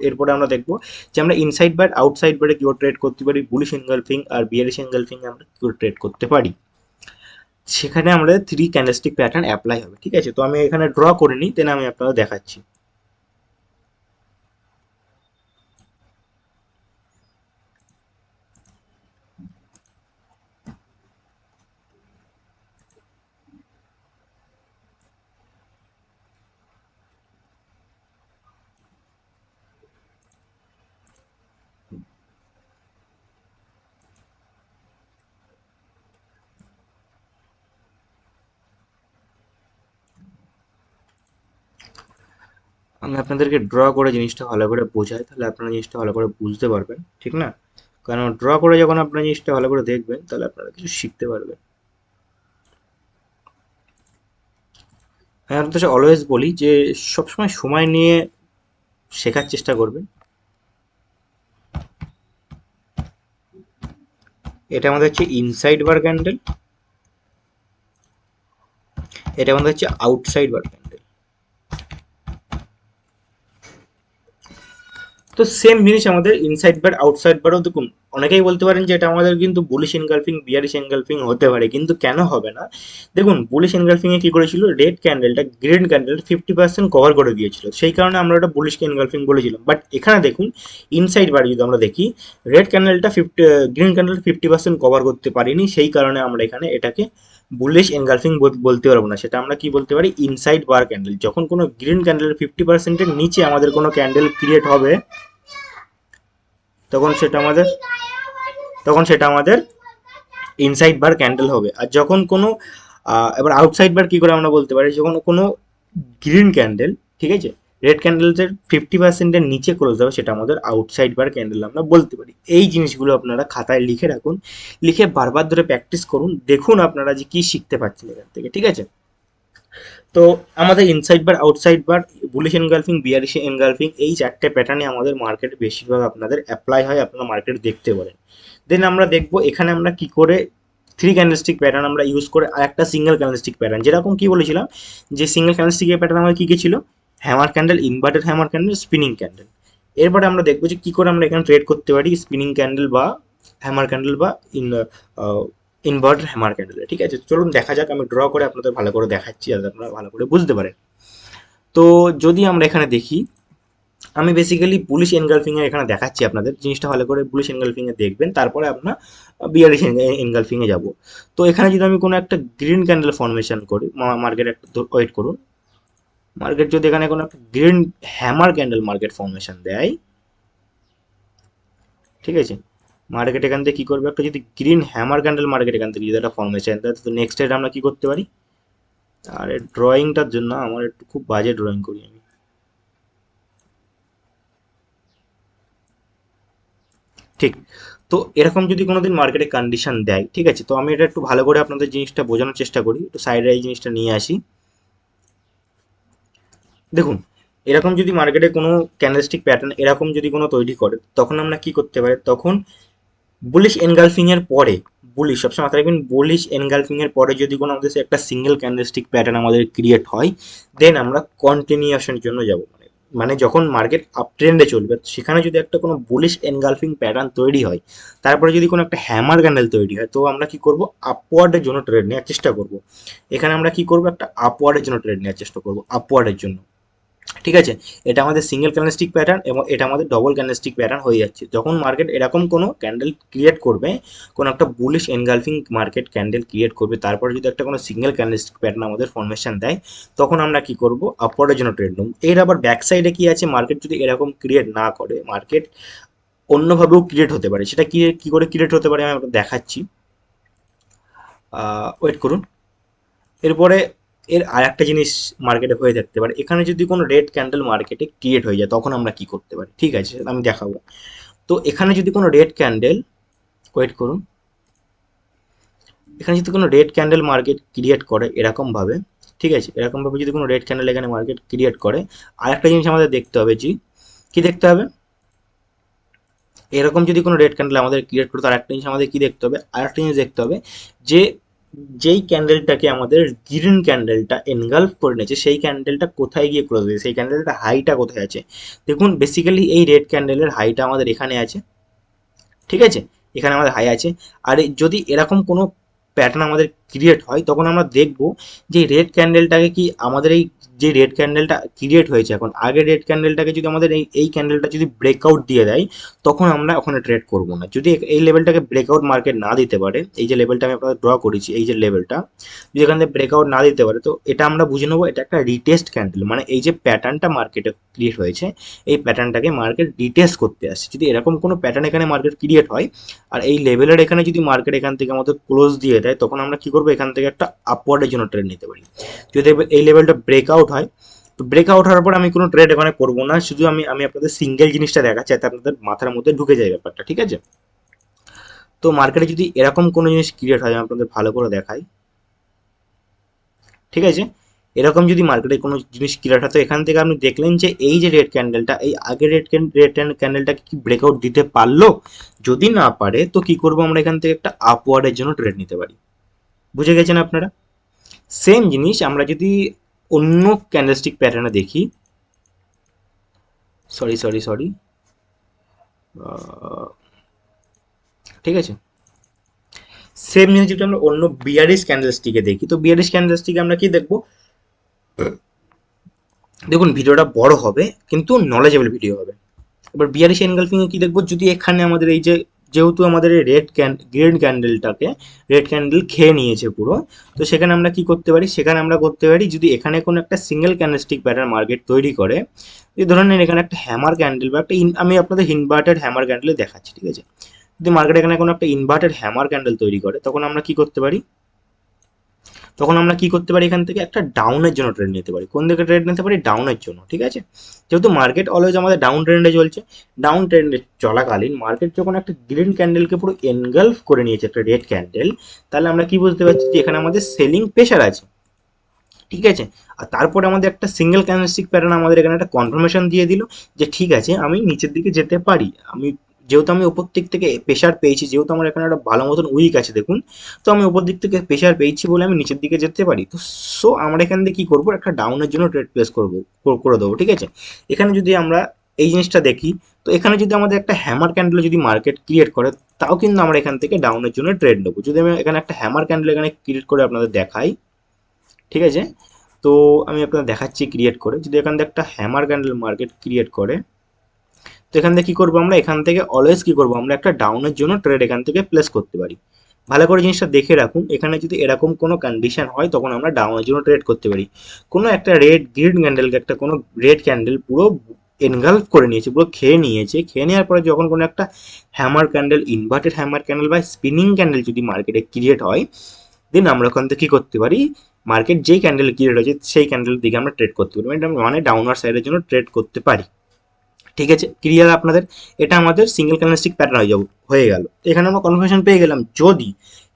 এরপরে আমরা দেখবো যে আমরা ইনসাইড বার আউটসাইড বারে কি করে ট্রেড করতে পারি, বুলিশ এনগালফিং আর বিয়ারিশ এনগালফিং আমরা কি করে ট্রেড করতে পারি, সেখানে আমাদের 3 ক্যান্ডেলস্টিক প্যাটার্ন অ্যাপ্লাই হবে, ঠিক আছে। তো আমি এখানে ড্র করে নিই, দেন আমি আপনাদের দেখাচ্ছি। আমি আপনাদেরকে ড্র করে জিনিসটা ভালো করে বোঝাই, তাহলে আপনারা জিনিসটা ভালো করে বুঝতে পারবেন, ঠিক না? কারণ ড্র করে যখন আপনারা জিনিসটা ভালো করে দেখবেন, তাহলে আপনারা কিছু শিখতে পারবেন। আমি আপনাদের অলওয়েজ বলি যে সবসময় সময় নিয়ে শেখার চেষ্টা করবেন। এটা আমাদের হচ্ছে ইনসাইড বার ক্যান্ডেল, এটা আমাদের হচ্ছে আউটসাইড বার ক্যান্ডেল। তো সেম জিনিস আমাদের ইনসাইড বার আউটসাইড বারও দেখুন। অনেকেই বলতে পারেন যে এটা আমাদের কিন্তু বুলিশ এনগালফিং বিয়ারিশ এনগালফিং হতে পারে, কিন্তু কেন হবে না? দেখুন বুলিশ এনগালফিং এ কি করেছিল, রেড ক্যান্ডেলটা গ্রিন ক্যান্ডেল 50% কভার করে দিয়েছিল, সেই কারণে আমরা এটা বুলিশ এনগালফিং বলেছিলাম। বাট এখানে দেখুন ইনসাইড বার যদি আমরা দেখি, রেড ক্যান্ডেলটা গ্রিন ক্যান্ডেল 50% কভার করতে পারিনি, সেই কারণে আমরা এখানে এটাকে বুলিশ এনগালফিং বলতে পারবো না, সেটা আমরা কি বলতে পারি, ইনসাইড বার ক্যান্ডেল। যখন কোনো গ্রিন ক্যান্ডেলের 50%-এর নিচে আমাদের কোনো ক্যান্ডেল ক্রিয়েট হবে, তখন সেটা আমাদের তখন সেটা আমাদের ইনসাইড বার ক্যান্ডেল হবে। আর যখন কোনো এবার আউটসাইড বার কি করে আমরা বলতে পারি, যখন কোনো গ্রিন ক্যান্ডেল, ঠিক আছে, রেড ক্যান্ডেলসের 50%-এর নিচে ক্লোজ হবে, সেটা আমাদের আউটসাইড বার ক্যান্ডেল আমরা বলতে পারি। এই জিনিসগুলো আপনারা খাতায় লিখে রাখুন, লিখে বারবার ধরে প্র্যাকটিস করুন, দেখুন আপনারা যে কি শিখতে পারছেন এখান থেকে, ঠিক আছে। তো আমাদের ইনসাইড বার আউটসাইড বার বুলিশ এনগালফিং বিয়ারিশ এনগালফিং এই চারটে প্যাটার্নে আমাদের মার্কেটে বেশিরভাগ আপনাদের অ্যাপ্লাই হয়, আপনারা মার্কেট দেখতে পারেন। দেন আমরা দেখবো এখানে আমরা কি করে 3 ক্যান্ডেলস্টিক প্যাটার্ন আমরা ইউজ করে আর একটা সিঙ্গেল ক্যান্ডেলস্টিক প্যাটার্ন, যেরকম কি বলেছিলাম যে সিঙ্গেল ক্যান্ডেলস্টিকের প্যাটার্ন আমাদের কি কি ছিল, hammer candle, inverted hammer candle, spinning candle. এরপরে আমরা দেখবো যে কি করে আমরা এখানে ট্রেড করতে পারি স্পিনিং ক্যান্ডেল বা হ্যামার ক্যান্ডেল বা ইনভার্টেড হ্যামার ক্যান্ডেল, ঠিক আছে। চলুন দেখা যাক, আমি ড্র করে আপনাদের ভালো করে দেখাচ্ছি যাতে আপনারা ভালো করে বুঝতে পারেন। তো যদি আমরা এখানে দেখি, আমি বেসিক্যালি বুলিশ এনগালফিং এ এখানে দেখাচ্ছি আপনাদের, জিনিসটা ভালো করে বুলিশ এনগালফিং এ দেখবেন, তারপরে আপনার বিয়ারিশ এনগালফিং এ যাব। তো এখানে যদি আমি কোনো একটা গ্রিন ক্যান্ডেল ফর্মেশন করি, মার্কেট একটা ওয়েট করুন, মার্কেট যদি এখানে কোনো একটা green hammer candle market formation দেয়, ঠিক আছে, মার্কেট এখান থেকে কি করবে, একটা যদি গ্রিন হ্যামার ক্যান্ডেল মার্কেট এখান থেকে যদি একটা ফর্মেশন দেয়, তো নেক্সট স্টেপ আমরা কি করতে পারি, আর ড্রয়িংটার জন্য আমার একটু খুব বাজে ড্রয়িং করি আমি, ঠিক। তো এরকম যদি কোনোদিন মার্কেটে কন্ডিশন দেয়, ঠিক আছে, তো আমি এটা একটু ভালো করে আপনাদের জিনিসটা বোঝানোর চেষ্টা করি, একটু সাইডে এই জিনিসটা নিয়ে আসি। দেখুন এরকম যদি মার্কেটে কোনো ক্যান্ডেলস্টিক প্যাটার্ন এরকম যদি কোনো তৈরি করে, তখন আমরা কি করতে পারি, তখন বুলিশ এনগালফিং এর পরে, বুলিশ সবসময় মাথায় রাখবেন, বুলিশ এনগালফিং এর পরে যদি কোনো আমাদের একটা সিঙ্গেল ক্যান্ডেলস্টিক প্যাটার্ন আমাদের ক্রিয়েট হয়, দেন আমরা কন্টিনিউশনের জন্য যাব। মানে যখন মার্কেট আপ ট্রেন্ডে চলবে, সেখানে যদি একটা কোনো বুলিশ এনগালফিং প্যাটার্ন তৈরি হয়, তারপরে যদি কোনো একটা হ্যামার ক্যান্ডেল তৈরি হয়, তো আমরা কি করব, আপওয়ার্ডের জন্য ট্রেড নেওয়ার চেষ্টা করব। এখানে আমরা কি করব, একটা আপওয়ার্ডের জন্য ট্রেড নেওয়ার চেষ্টা করব, আপওয়ার্ডের জন্য, ঠিক আছে। এটা আমাদের সিঙ্গেল ক্যান্ডেলস্টিক প্যাটার্ন এবং এটা আমাদের ডবল ক্যান্ডেলস্টিক প্যাটার্ন হয়ে যাচ্ছে। যখন মার্কেট এরকম কোনো ক্যান্ডেল ক্রিয়েট করবে, কোনো একটা bullish engulfing market candle create করবে, তারপরে যদি একটা কোনো সিঙ্গেল ক্যান্ডেলস্টিক প্যাটার্ন আমাদের ফর্মেশন দেয়, তখন আমরা কি করব, আপওয়ার্ডের জন্য ট্রেড নেব। এর আবার ব্যাক সাইডে কি আছে, মার্কেট যদি এরকম ক্রিয়েট না করে, মার্কেট অন্যভাবেও ক্রিয়েট হতে পারে। সেটা কি কি করে ক্রিয়েট হতে পারে আমি আপনাকে দেখাচ্ছি, ওয়েট করুন। এরপরে এর আর একটা জিনিস মার্কেটে হয়ে থাকতে পারে, এখানে যদি কোনো রেড ক্যান্ডেল মার্কেটে ক্রিয়েট হয়ে যায়, তখন আমরা কি করতে পারি, ঠিক আছে, সেটা আমি দেখাবো। তো এখানে যদি কোনো রেড ক্যান্ডেল, ওয়েট করুন, এখানে যদি কোনো রেড ক্যান্ডেল মার্কেট ক্রিয়েট করে এরকম ভাবে, ঠিক আছে, এরকম ভাবে যদি কোনো রেড ক্যান্ডেল এখানে মার্কেট ক্রিয়েট করে, আর একটা জিনিস আমাদের দেখতে হবে, জি কি দেখতে হবে, এরকম যদি কোনো রেড ক্যান্ডেল আমাদের ক্রিয়েট করে, তার একটা জিনিস আমাদের কি দেখতে হবে, আর একটা জিনিস দেখতে হবে যে যেই ক্যান্ডেলটাকে আমাদের গ্রিন ক্যান্ডেলটা এনগালফ করে নিয়েছে সেই ক্যান্ডেলটা কোথায় গিয়ে ক্লোজ হয়েছে, সেই ক্যান্ডেলটা হাইটা কোথায় আছে। দেখুন বেসিক্যালি এই রেড ক্যান্ডেলের হাইটা আমাদের এখানে আছে, ঠিক আছে, এখানে আমাদের হাই আছে। আর যদি এরকম কোনো প্যাটার্ন আমাদের ক্রিয়েট হয় তখন আমরা দেখব যে রেড ক্যান্ডেলটাকে কি আমাদের এই যে রেড ক্যান্ডেলটা ক্রিয়েট হয়েছে এখন, আগের রেড ক্যান্ডেলটাকে যদি আমাদের এই ক্যান্ডেলটা যদি ব্রেকআউট দিয়ে দেয় তখন আমরা ওখানে ট্রেড করব না। যদি এই লেভেলটাকে ব্রেকআউট মার্কেট না দিতে পারে, এই যে লেভেলটা আমি আপনাদের ড্র করেছি, এই যে লেভেলটা যদি এখান থেকে ব্রেকআউট না দিতে পারে, তো এটা আমরা বুঝে নেবো এটা একটা রিটেস্ট ক্যান্ডেল, মানে এই যে প্যাটার্নটা মার্কেটে ক্রিয়েট হয়েছে এই প্যাটার্নটাকে মার্কেট রিটেস্ট করতে আসছে। যদি এরকম কোনো প্যাটার্ন এখানে মার্কেট ক্রিয়েট হয় আর এই লেভেলের এখানে যদি মার্কেট এখান থেকে আমাদের ক্লোজ দিয়ে দেয় তখন আমরা কি করবো, এখান থেকে একটা আপওয়ার্ডের জন্য ট্রেড নিতে পারি। যদি এই লেভেলটা ব্রেকআউট হয়, তো ব্রেকআউট হওয়ার পর আমি কোনো ট্রেড এখানে করবো না, শুধু আমি আমি আপনাদের সিঙ্গেল জিনিসটা দেখাচ্ছি যাতে আপনাদের মাথার মধ্যে ঢুকে যায় ব্যাপারটা, ঠিক আছে। তো মার্কেটে যদি এরকম কোনো জিনিস ক্রিয়েট হয় আমি আপনাদের ভালো করে দেখাই, ঠিক আছে, এরকম যদি মার্কেটে কোনো জিনিস ক্লিয়ার হয় তো এখান থেকে আপনি দেখলেন যে এই যে রেড ক্যান্ডেলটা, এই আগের রেড ক্যান্ডেলটাকে কি ব্রেকআউট দিতে পারলো, যদি না পারে তো কি করবো, আমরা এখান থেকে একটা আপওয়ার্ডের জন্য ট্রেড নিতে পারি। বুঝে গেছেন আপনারা? সেম জিনিস আমরা যদি অন্য ক্যান্ডেলস্টিক প্যাটার্নে দেখি, সরি সরি সরি, ঠিক আছে, সেম জিনিস যদি আমরা অন্য বিয়ারিশ ক্যান্ডেলস্টিকে দেখি, তো বিয়ারিশ ক্যান্ডেলস্টিকে আমরা কি দেখবো, দেখুন ভিডিওটা বড় হবে কিন্তু নলেজেবল ভিডিও হবে। এবার বিয়ারিশ এনগালফিং এ কি দেখবো, যদি এখানে আমাদের এই যে যেহেতু আমাদের গ্রিন ক্যান্ডেলটাকে রেড ক্যান্ডেল খেয়ে নিয়েছে পুরো, তো সেখানে আমরা কি করতে পারি, সেখানে আমরা করতে পারি যদি এখানে কোনো একটা সিঙ্গেল ক্যান্ডেলস্টিক প্যাটার্ন মার্কেট তৈরি করে, যদি ধরে নেন এখানে একটা হ্যামার ক্যান্ডেল বা একটা আমি আপনাদের ইনভার্টেড হ্যামার ক্যান্ডেল দেখাচ্ছি, ঠিক আছে, যদি মার্কেট এখানে কোনো একটা ইনভার্টেড হ্যামার ক্যান্ডেল তৈরি করে তখন আমরা কি করতে পারি, তখন আমরা কি করতে পারি, এখান থেকে একটা ডাউনের জন্য ট্রেড নিতে পারি। কোন দিকে ট্রেড নিতে পারি, ডাউনের জন্য, ঠিক আছে। যেহেতু মার্কেট অলওয়েজ আমাদের ডাউন ট্রেন্ডে চলছে, ডাউন ট্রেন্ডে চলাকালীন মার্কেট যখন একটা গ্রিন ক্যান্ডেলকে পুরো এনগালফ করে নিয়েছে একটা রেড ক্যান্ডেল, তাহলে আমরা কি বুঝতে পারছি যে এখানে আমাদের সেলিং প্রেশার আছে, ঠিক আছে। আর তারপরে আমাদের একটা সিঙ্গেল ক্যান্ডেলস্টিক প্যাটার্ন আমাদের এখানে একটা কনফার্মেশন দিয়ে দিল যে ঠিক আছে আমি নিচের দিকে যেতে পারি, আমি যেহেতু আমি ওপর দিক থেকে প্রেশার পেয়েছি, যেহেতু আমার এখানে একটা ভালো মতন উইক আছে দেখুন, তো আমি ওপর দিক থেকে প্রেশার পেয়েছি বলে আমি নিচের দিকে যেতে পারি। তো সো আমরা এখান থেকে কি করবো, একটা ডাউনের জন্য ট্রেড প্লেস করবো, করে দেবো, ঠিক আছে। এখানে যদি আমরা এই জিনিসটা দেখি, তো এখানে যদি আমাদের একটা হ্যামার ক্যান্ডেল যদি মার্কেট ক্রিয়েট করে তাও কিন্তু আমরা এখান থেকে ডাউনের জন্য ট্রেড নেবো। যদি আমি এখানে একটা হ্যামার ক্যান্ডেল এখানে ক্রিয়েট করে আপনাদের দেখাই, ঠিক আছে, তো আমি আপনাদের দেখাচ্ছি ক্রিয়েট করে, যদি এখান থেকে একটা হ্যামার ক্যান্ডেল মার্কেট ক্রিয়েট করে তো এখান থেকে কি করবো, আমরা এখান থেকে অলওয়েজ কি করবো, আমরা একটা ডাউনের জন্য ট্রেড এখান থেকে প্লেস করতে পারি। ভালো করে জিনিসটা দেখে রাখুন, এখানে যদি এরকম কোনো কন্ডিশন হয় তখন আমরা ডাউনের জন্য ট্রেড করতে পারি। কোনো একটা রেড গ্রিন ক্যান্ডেলকে একটা কোনো রেড ক্যান্ডেল পুরো এনগালফ করে নিয়েছে, পুরো খেয়ে নিয়েছে, খেয়ে নেওয়ার পরে যখন কোনো একটা hammer candle, inverted hammer candle বা স্পিনিং ক্যান্ডেল যদি মার্কেটে ক্রিয়েট হয়, দেন আমরা ওখান থেকে কি করতে পারি, মার্কেট যেই ক্যান্ডেল ক্রিয়েট হয়েছে সেই ক্যান্ডেলের দিকে আমরা ট্রেড করতে পারি, মানে ডাউনার সাইডের জন্য ট্রেড করতে পারি, ঠিক আছে। ক্লিয়ার আপনাদের? এটা আমাদের সিঙ্গেল ক্যান্ডেলস্টিক প্যাটার্ন হয়ে গেল। এখানে আমরা কনফার্মেশন পেয়ে গেলাম। যদি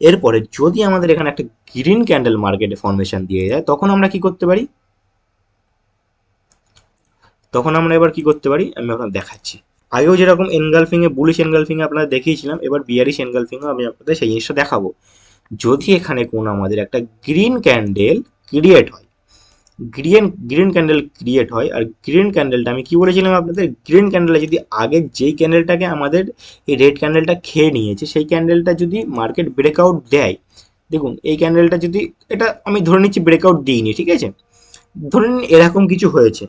এরপরে যদি আমাদের এখানে একটা গ্রিন ক্যান্ডেল মার্কেটে ফর্মেশন দিয়ে যায় তখন আমরা কি করতে পারি, তখন আমরা এবার কি করতে পারি আমি আপনাদের দেখাচ্ছি। আগেও যেরকম এনগালফিং এ বুলিশ এনগালফিং এ আপনাদের দেখিয়েছিলাম, এবার বিয়ারিশ এনগালফিং এ আমি আপনাদের সেই জিনিসটা দেখাবো। যদি এখানে কোনো আমাদের একটা গ্রিন ক্যান্ডেল ক্রিয়েট হয়, গ্রিন গ্রিন ক্যান্ডেল ক্রিয়েট হয়, আর গ্রিন ক্যান্ডেলটা আমি কি বলেছিলাম আপনাদের, গ্রিন ক্যান্ডেলটা যদি আগে যেই ক্যান্ডেলটাকে আমাদের এই রেড ক্যান্ডেলটা খেয়ে নিয়েছে সেই ক্যান্ডেলটা যদি মার্কেট ব্রেকআউট দেয়, দেখুন এই ক্যান্ডেলটা যদি, এটা আমি ধরে নিচ্ছি ব্রেকআউট দিইনি, ঠিক আছে, ধরে নিন এরকম কিছু হয়েছে,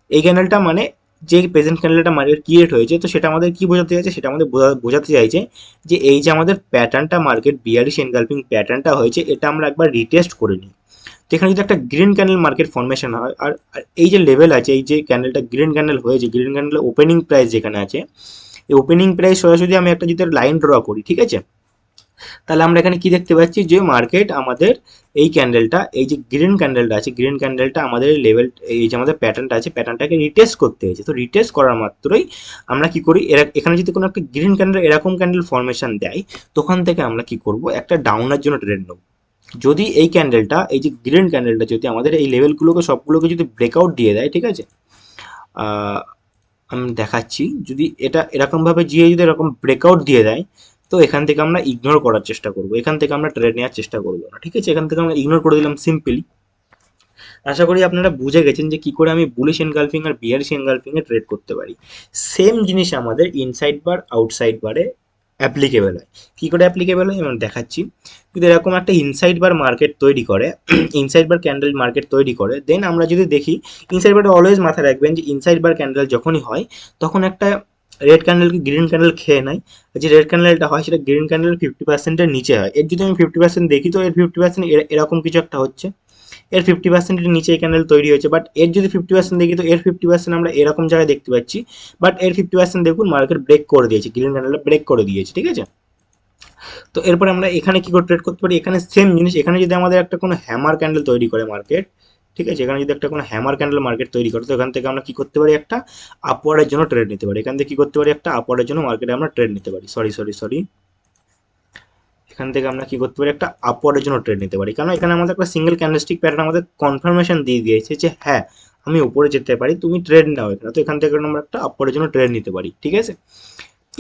এই ক্যান্ডেলটা মানে যে প্রেজেন্ট ক্যান্ডেলটা মার্কেট ক্রিয়েট হয়েছে, তো সেটা আমাদের কি বোঝাতে চাইছে, সেটা আমাদের বোঝাতে চাইছে যে এই যে আমাদের প্যাটার্নটা মার্কেট বিয়ারিশ এনগালফিং প্যাটার্নটা হয়েছে এটা আমরা একবার রিটেস্ট করে নিই। তো এখানে যদি একটা গ্রিন ক্যান্ডেল মার্কেট ফর্মেশন হয়, আর এই যে লেভেল আছে, এই যে ক্যান্ডেলটা গ্রিন ক্যান্ডেল হয়েছে, গ্রিন ক্যান্ডেলের ওপেনিং প্রাইস যেখানে আছে, এই ওপেনিং প্রাইস সরাসরি আমি একটা যদি লাইন ড্র করি, ঠিক আছে, তাহলে আমরা এখানে কি দেখতে পাচ্ছি যে মার্কেট আমাদের এই ক্যান্ডেলটা, এই যে গ্রিন ক্যান্ডেলটা আছে, গ্রিন ক্যান্ডেলটা আমাদের লেভেল, এই যে আমাদের প্যাটার্নটা আছে প্যাটার্নটাকে রিটেস্ট করতে হয়েছে। তো রিটেস্ট করার মাত্রই আমরা কি করি, এখানে যদি কোনো একটা গ্রিন ক্যান্ডেল এরকম ক্যান্ডেল ফর্মেশন দেয় তখন থেকে আমরা কি করব, একটা ডাউনের জন্য ট্রেড নেব। যদি এই ক্যান্ডেলটা, এই যে গ্রিন ক্যান্ডেলটা যদি আমাদের এই লেভেলগুলোকে সবগুলোকে যদি ব্রেকআউট দিয়ে দেয়, ঠিক আছে, আমি দেখাচ্ছি, যদি এটা এরকমভাবে জিয়ে যদি এরকম ব্রেকআউট দিয়ে দেয়, তো এখান থেকে আমরা ইগনোর করার চেষ্টা করব, এখান থেকে আমরা ট্রেড নেওয়ার চেষ্টা করবো না, ঠিক আছে? এখান থেকে আমরা ইগনোর করে দিলাম সিম্পলি। আশা করি আপনারা বুঝে গেছেন যে কি করে আমি বুলিশ এনগালফিং আর বিয়ারিশ এনগালফিং এ ট্রেড করতে পারি। সেম জিনিস আমাদের ইনসাইড বার আউটসাইড বারে অ্যাপ্লিকেবল হয়। কি করে অ্যাপ্লিকেবল হয় আমি দেখাচ্ছি। যদি এরকম একটা ইনসাইড বার মার্কেট তৈরি করে, ইনসাইড বার ক্যান্ডেল মার্কেট তৈরি করে, দেন আমরা যদি দেখি ইনসাইড বারটা অলওয়েজ মাথায় রাখবেন যে ইনসাইড বার ক্যান্ডেল যখনই হয় তখন একটা রেড ক্যান্ডেলকে গ্রিন ক্যান্ডেল খেয়ে নেয়। যে রেড ক্যান্ডেলটা হয় সেটা গ্রিন ক্যান্ডেল 50%-এর নিচে হয়। এর যদি আমি 50% দেখি, তো এর 50% এরকম কিছু একটা হচ্ছে, এর 50%-এর নিচে এই ক্যান্ডেল তৈরি হয়েছে। বাট এর যদি 50% দেখি, তো এর 50% আমরা এরকম জায়গায় দেখতে পাচ্ছি। বাট এর 50% দেখুন মার্কেট ব্রেক করে দিয়েছে, গ্রিন ক্যান্ডেলটা ব্রেক করে দিয়েছে, ঠিক আছে? তো এরপরে আমরা এখানে কি করে ট্রেড করতে পারি? এখানে সেম জিনিস, এখানে যদি আমাদের একটা কোনো হ্যামার ক্যান্ডেল তৈরি করে মার্কেট, ঠিক আছে, এখানে যদি একটা কোনো হ্যামার ক্যান্ডেল মার্কেট তৈরি করে, তো এখান থেকে আমরা কি করতে পারি? একটা আপওয়ার্ডের জন্য ট্রেড নিতে পারি। এখান থেকে কি করতে পারি? একটা আপওয়ার্ডের জন্য মার্কেটে আমরা ট্রেড নিতে পারি। সরি, এখান থেকে আমরা কি করতে পারি? একটা আপওয়ার্ডের জন্য ট্রেড নিতে পারি, কারণ এখানে আমাদের একটা সিঙ্গেল ক্যান্ডেলস্টিক প্যাটার্ন আমাদের কনফার্মেশন দিয়ে দিয়েছে যে হ্যাঁ আমি উপরে যেতে পারি, তুমি ট্রেড নাও এখানে। তো এখান থেকে আমরা একটা আপওয়ার্ডের জন্য ট্রেড নিতে পারি, ঠিক আছে?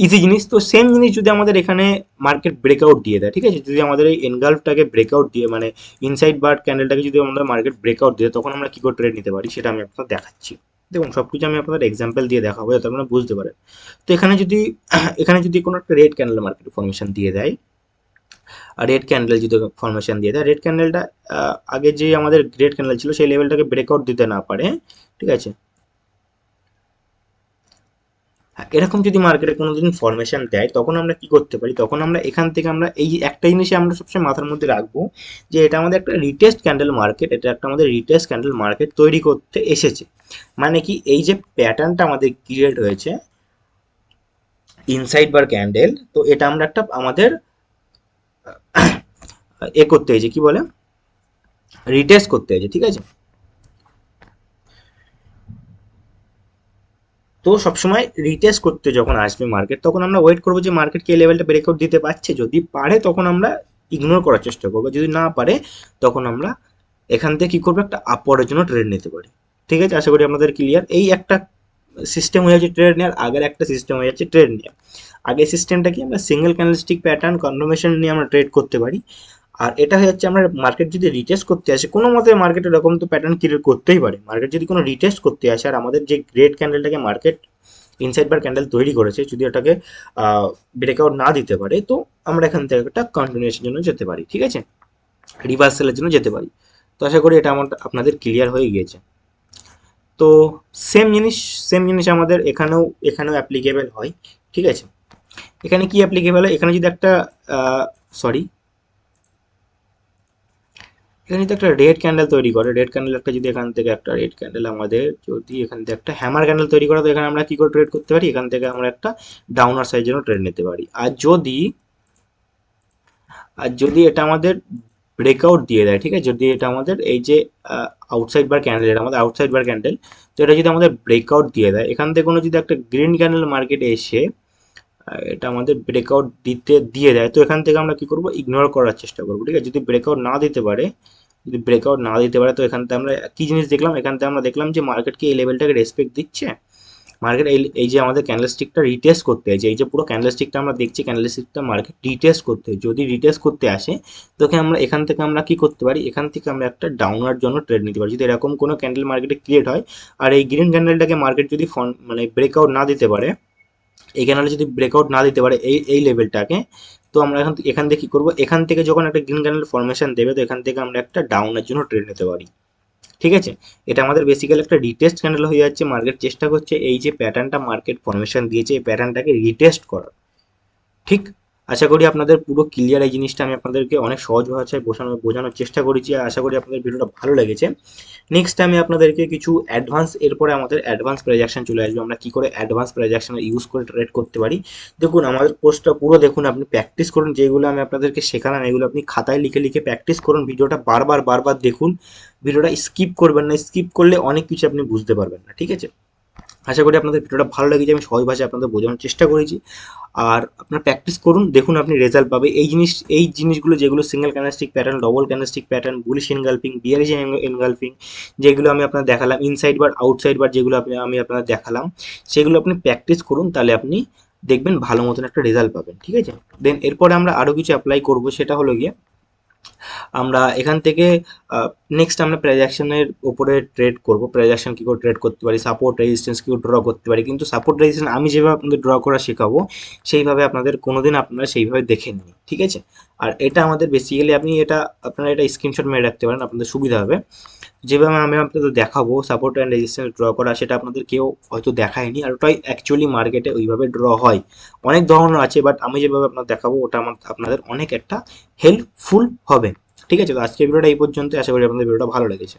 ইজি জিনিস। তো সেম জিনিস যদি আমাদের এখানে মার্কেট ব্রেকআউট দিয়ে দেয়, ঠিক আছে, যদি আমাদের এই এনগালফটাকে ব্রেকআউট দিয়ে, মানে ইনসাইড বার ক্যান্ডেলটাকে যদি আমাদের মার্কেট ব্রেকআউট দিয়ে, তখন আমরা কি করে ট্রেড নিতে পারি সেটা আমি আপনাদের দেখাচ্ছি। দেখুন সবকিছু আমি আপনাদের এক্সাম্পল দিয়ে দেখাবো যাতে আপনারা বুঝতে পারেন। তো এখানে যদি এখানে যদি কোনো একটা রেড ক্যান্ডেল মার্কেট ফরমেশন দিয়ে দেয়, আর রেড ক্যান্ডেল যদি ফরমেশন দিয়ে দেয়, রেড ক্যান্ডেলটা আগে যে আমাদের রেড ক্যান্ডেল ছিল সেই লেভেলটাকে ব্রেকআউট দিতে না পারে, ঠিক আছে, এরকম যদি মার্কেটে কোনোদিন ফরমেশন দেয়, তখন আমরা কি করতে পারি? তখন আমরা এখান থেকে আমরা এই একটা জিনিসই আমরা সবসময় মাথার মধ্যে রাখবো, যে এটা আমাদের একটা রিটেস্ট ক্যান্ডেল মার্কেট, এটা একটা আমাদের রিটেস্ট ক্যান্ডেল মার্কেট তৈরি করতে এসেছে। মানে কি, এই যে প্যাটার্নটা আমাদের ক্রিয়েট হয়েছে ইনসাইড বার ক্যান্ডেল, তো এটা আমরা একটা আমাদের করতে হয়েছে, কি বলে, রিটেস্ট করতে হয়েছে, ঠিক আছে? তো সবসময় রিটেস্ট করতে যখন আসবে মার্কেট, তখন আমরা ওয়েট করবো যে মার্কেট কি লেভেলটা ব্রেকআউট দিতে পারছে। যদি পারে তখন আমরা ইগনোর করার চেষ্টা করবো, যদি না পারে তখন আমরা এখান থেকে কি করবো? একটা আপওয়ার্ডের জন্য ট্রেড নিতে পারি, ঠিক আছে? আশা করি আপনাদের ক্লিয়ার। এই একটা সিস্টেম হয়ে যাচ্ছে ট্রেড নেওয়ার, আগের একটা সিস্টেম হয়ে যাচ্ছে ট্রেড নেওয়ার। আগের সিস্টেমটা কি, আমরা সিঙ্গেল ক্যান্ডেলস্টিক প্যাটার্ন কনফার্মেশন নিয়ে আমরা ট্রেড করতে পারি। আর এটা হয়ে যাচ্ছে আমরা মার্কেট যদি রিটেস্ট করতে আসে কোনো মতে, মার্কেট এরকম তো প্যাটার্ন ক্রিয়েট করতেই পারে। মার্কেট যদি কোনো রিটেস্ট করতে আসে আর আমাদের যে গ্রেট ক্যান্ডেলটাকে মার্কেট ইনসাইড বার ক্যান্ডেল তৈরি করেছে, যদি এটাকে ব্রেকআউট না দিতে পারে, তো আমরা এখান থেকে একটা কন্টিনিউশনের জন্য যেতে পারি, ঠিক আছে, রিভার্সালের জন্য যেতে পারি। তো আশা করি এটা আমার আপনাদের ক্লিয়ার হয়ে গিয়েছে। তো সেম জিনিস সেম জিনিস আমাদের এখানেও অ্যাপ্লিকেবল হয়, ঠিক আছে? এখানে কি অ্যাপ্লিকেবল হয়? এখানে যদি একটা সরি এখানে যদি একটা রেড ক্যান্ডেল তৈরি করে, রেড ক্যান্ডেল একটা যদি এখান থেকে একটা রেড ক্যান্ডেল আমাদের যদি এখান থেকে একটা হ্যামার ক্যান্ডেল তৈরি করে, তো এখানে আমরা কি করে ট্রেড করতে পারি? এখান থেকে আমরা একটা ডাউনার সাইজের জন্য ট্রেড নিতে পারি। আর যদি এটা আমাদের ব্রেকআউট দিয়ে দেয়, ঠিক আছে, যদি এটা আমাদের এই যে আউটসাইড বার ক্যান্ডেল, এটা আমাদের আউটসাইড বার ক্যান্ডেল, তো এটা যদি আমাদের ব্রেকআউট দিয়ে দেয়, এখান থেকে কোনো যদি একটা গ্রিন ক্যান্ডেল মার্কেটে এসে এটা আমাদের ব্রেকআউট দিয়ে দেয়, তো এখান থেকে আমরা কি করব? ইগনোর করার চেষ্টা করবো, ঠিক আছে? যদি ব্রেকআউট না দিতে পারে তো এখান থেকে আমরা কি জিনিস দেখলাম? এখান থেকে আমরা দেখলাম যে মার্কেট কি এই লেভেলটাকে রেসপেক্ট দিচ্ছে। মার্কেট এই যে আমাদের ক্যান্ডেলস্টিকটা রিটেস্ট করতে হয়, এই যে পুরো ক্যান্ডেলস্টিকটা আমরা দেখছি, ক্যান্ডেলস্টিকটা মার্কেট রিটেস্ট করতে হয়। যদি রিটেস্ট করতে আসে, তো আমরা এখান থেকে আমরা কি করতে পারি? এখান থেকে আমরা একটা ডাউনার জন্য ট্রেড নিতে পারি। যদি এরকম কোনো ক্যান্ডেল মার্কেটে ক্রিয়েট হয় আর এই গ্রিন ক্যান্ডেলটাকে মার্কেট যদি মানে ব্রেকআউট না দিতে পারে, এই ক্যান্ডেলে যদি ব্রেকআউট না দিতে পারে এই লেভেলটাকে, তো আমরা এখান থেকে কি করবো? এখান থেকে যখন একটা গ্রিন ক্যান্ডেল ফরমেশন দেবে, তো এখান থেকে আমরা একটা ডাউনের জন্য ট্রেড নিতে পারি, ঠিক আছে? এটা আমাদের বেসিক্যালি একটা রিটেস্ট ক্যান্ডেল হয়ে যাচ্ছে। মার্কেট চেষ্টা করছে এই যে প্যাটার্নটা মার্কেট ফরমেশন দিয়েছে, এই প্যাটার্নটাকে রিটেস্ট করার, ঠিক? আশা করি আপনাদের পুরো ক্লিয়ার। এই জিনিসটা আমি আপনাদেরকে অনেক সহজ ভাষায় বোঝানোর চেষ্টা করেছি, আর আশা করি আপনাদের ভিডিওটা ভালো লেগেছে। নেক্সট আমি আপনাদেরকে কিছু অ্যাডভান্স, এরপরে আমাদের অ্যাডভান্স প্রেজেকশন চলে আসবে, আমরা কি করে অ্যাডভান্স প্রেজেকশন ইউজ করে ট্রেড করতে পারি। দেখুন আমাদের কোর্সটা পুরো দেখুন, আপনি প্র্যাকটিস করুন, যেগুলো আমি আপনাদেরকে শেখালাম এগুলো আপনি খাতায় লিখে লিখে প্র্যাকটিস করুন, ভিডিওটা বারবার বারবার দেখুন, ভিডিওটা স্কিপ করবেন না, স্কিপ করলে অনেক কিছু আপনি বুঝতে পারবেন না, ঠিক আছে? আশা করি আপনাদের ভিডিওটা ভালো লেগেছে, আমি সহজ ভাষায় আপনাদের বোঝানোর চেষ্টা করেছি। আর আপনার প্র্যাকটিস করুন, দেখুন আপনি রেজাল্ট পাবে। এই জিনিসগুলো যেগুলো single candlestick pattern, double candlestick pattern, bullish engulfing, bearish engulfing, যেগুলো আমি আপনাদের দেখালাম, ইনসাইড বার আউটসাইড বার যেগুলো আমি আপনাদের দেখালাম, সেগুলো আপনি প্র্যাকটিস করুন, তাহলে আপনি দেখবেন ভালো মতন একটা রেজাল্ট পাবেন। ঠিক আছে, দেন এরপরে আমরা আরও কিছু অ্যাপ্লাই করব, সেটা হলো গিয়ে আমরা এখান থেকে নেক্সট আমরা প্রাইস অ্যাকশনের উপরে ট্রেড করব। প্রাইস অ্যাকশন কী করে ট্রেড করতে পারি, সাপোর্ট রেজিস্ট্যান্স কী করে ড্র করতে পারি। কিন্তু সাপোর্ট রেজিস্ট্যান্স আমি যেভাবে আপনাদের ড্র করা শেখাবো, সেইভাবে আপনাদের কোনোদিন আপনারা সেইভাবে দেখে নিন। ঠিক আছে, আর এটা আমাদের বেসিক্যালি আপনারা এটা স্ক্রিনশট মেরে রাখতে পারেন, আপনাদের সুবিধা হবে। যেভাবে আমি আপনাদের দেখাবো সাপোর্ট অ্যান্ড রেজিস্ট্যান্স ড্র করা, সেটা আপনাদের কেউ হয়তো দেখায়নি, আর ওটাই অ্যাকচুয়ালি মার্কেটে ওইভাবে ড্র হয়। অনেক ধরনের আছে, বাট আমি যেভাবে আপনাদের দেখাবো ওটা আপনাদের অনেক একটা হেল্পফুল হবে। ঠিক আছে, তো আজকের ভিডিওটা এই পর্যন্ত, আশা করি আপনাদের ভিডিওটা ভালো লেগেছে।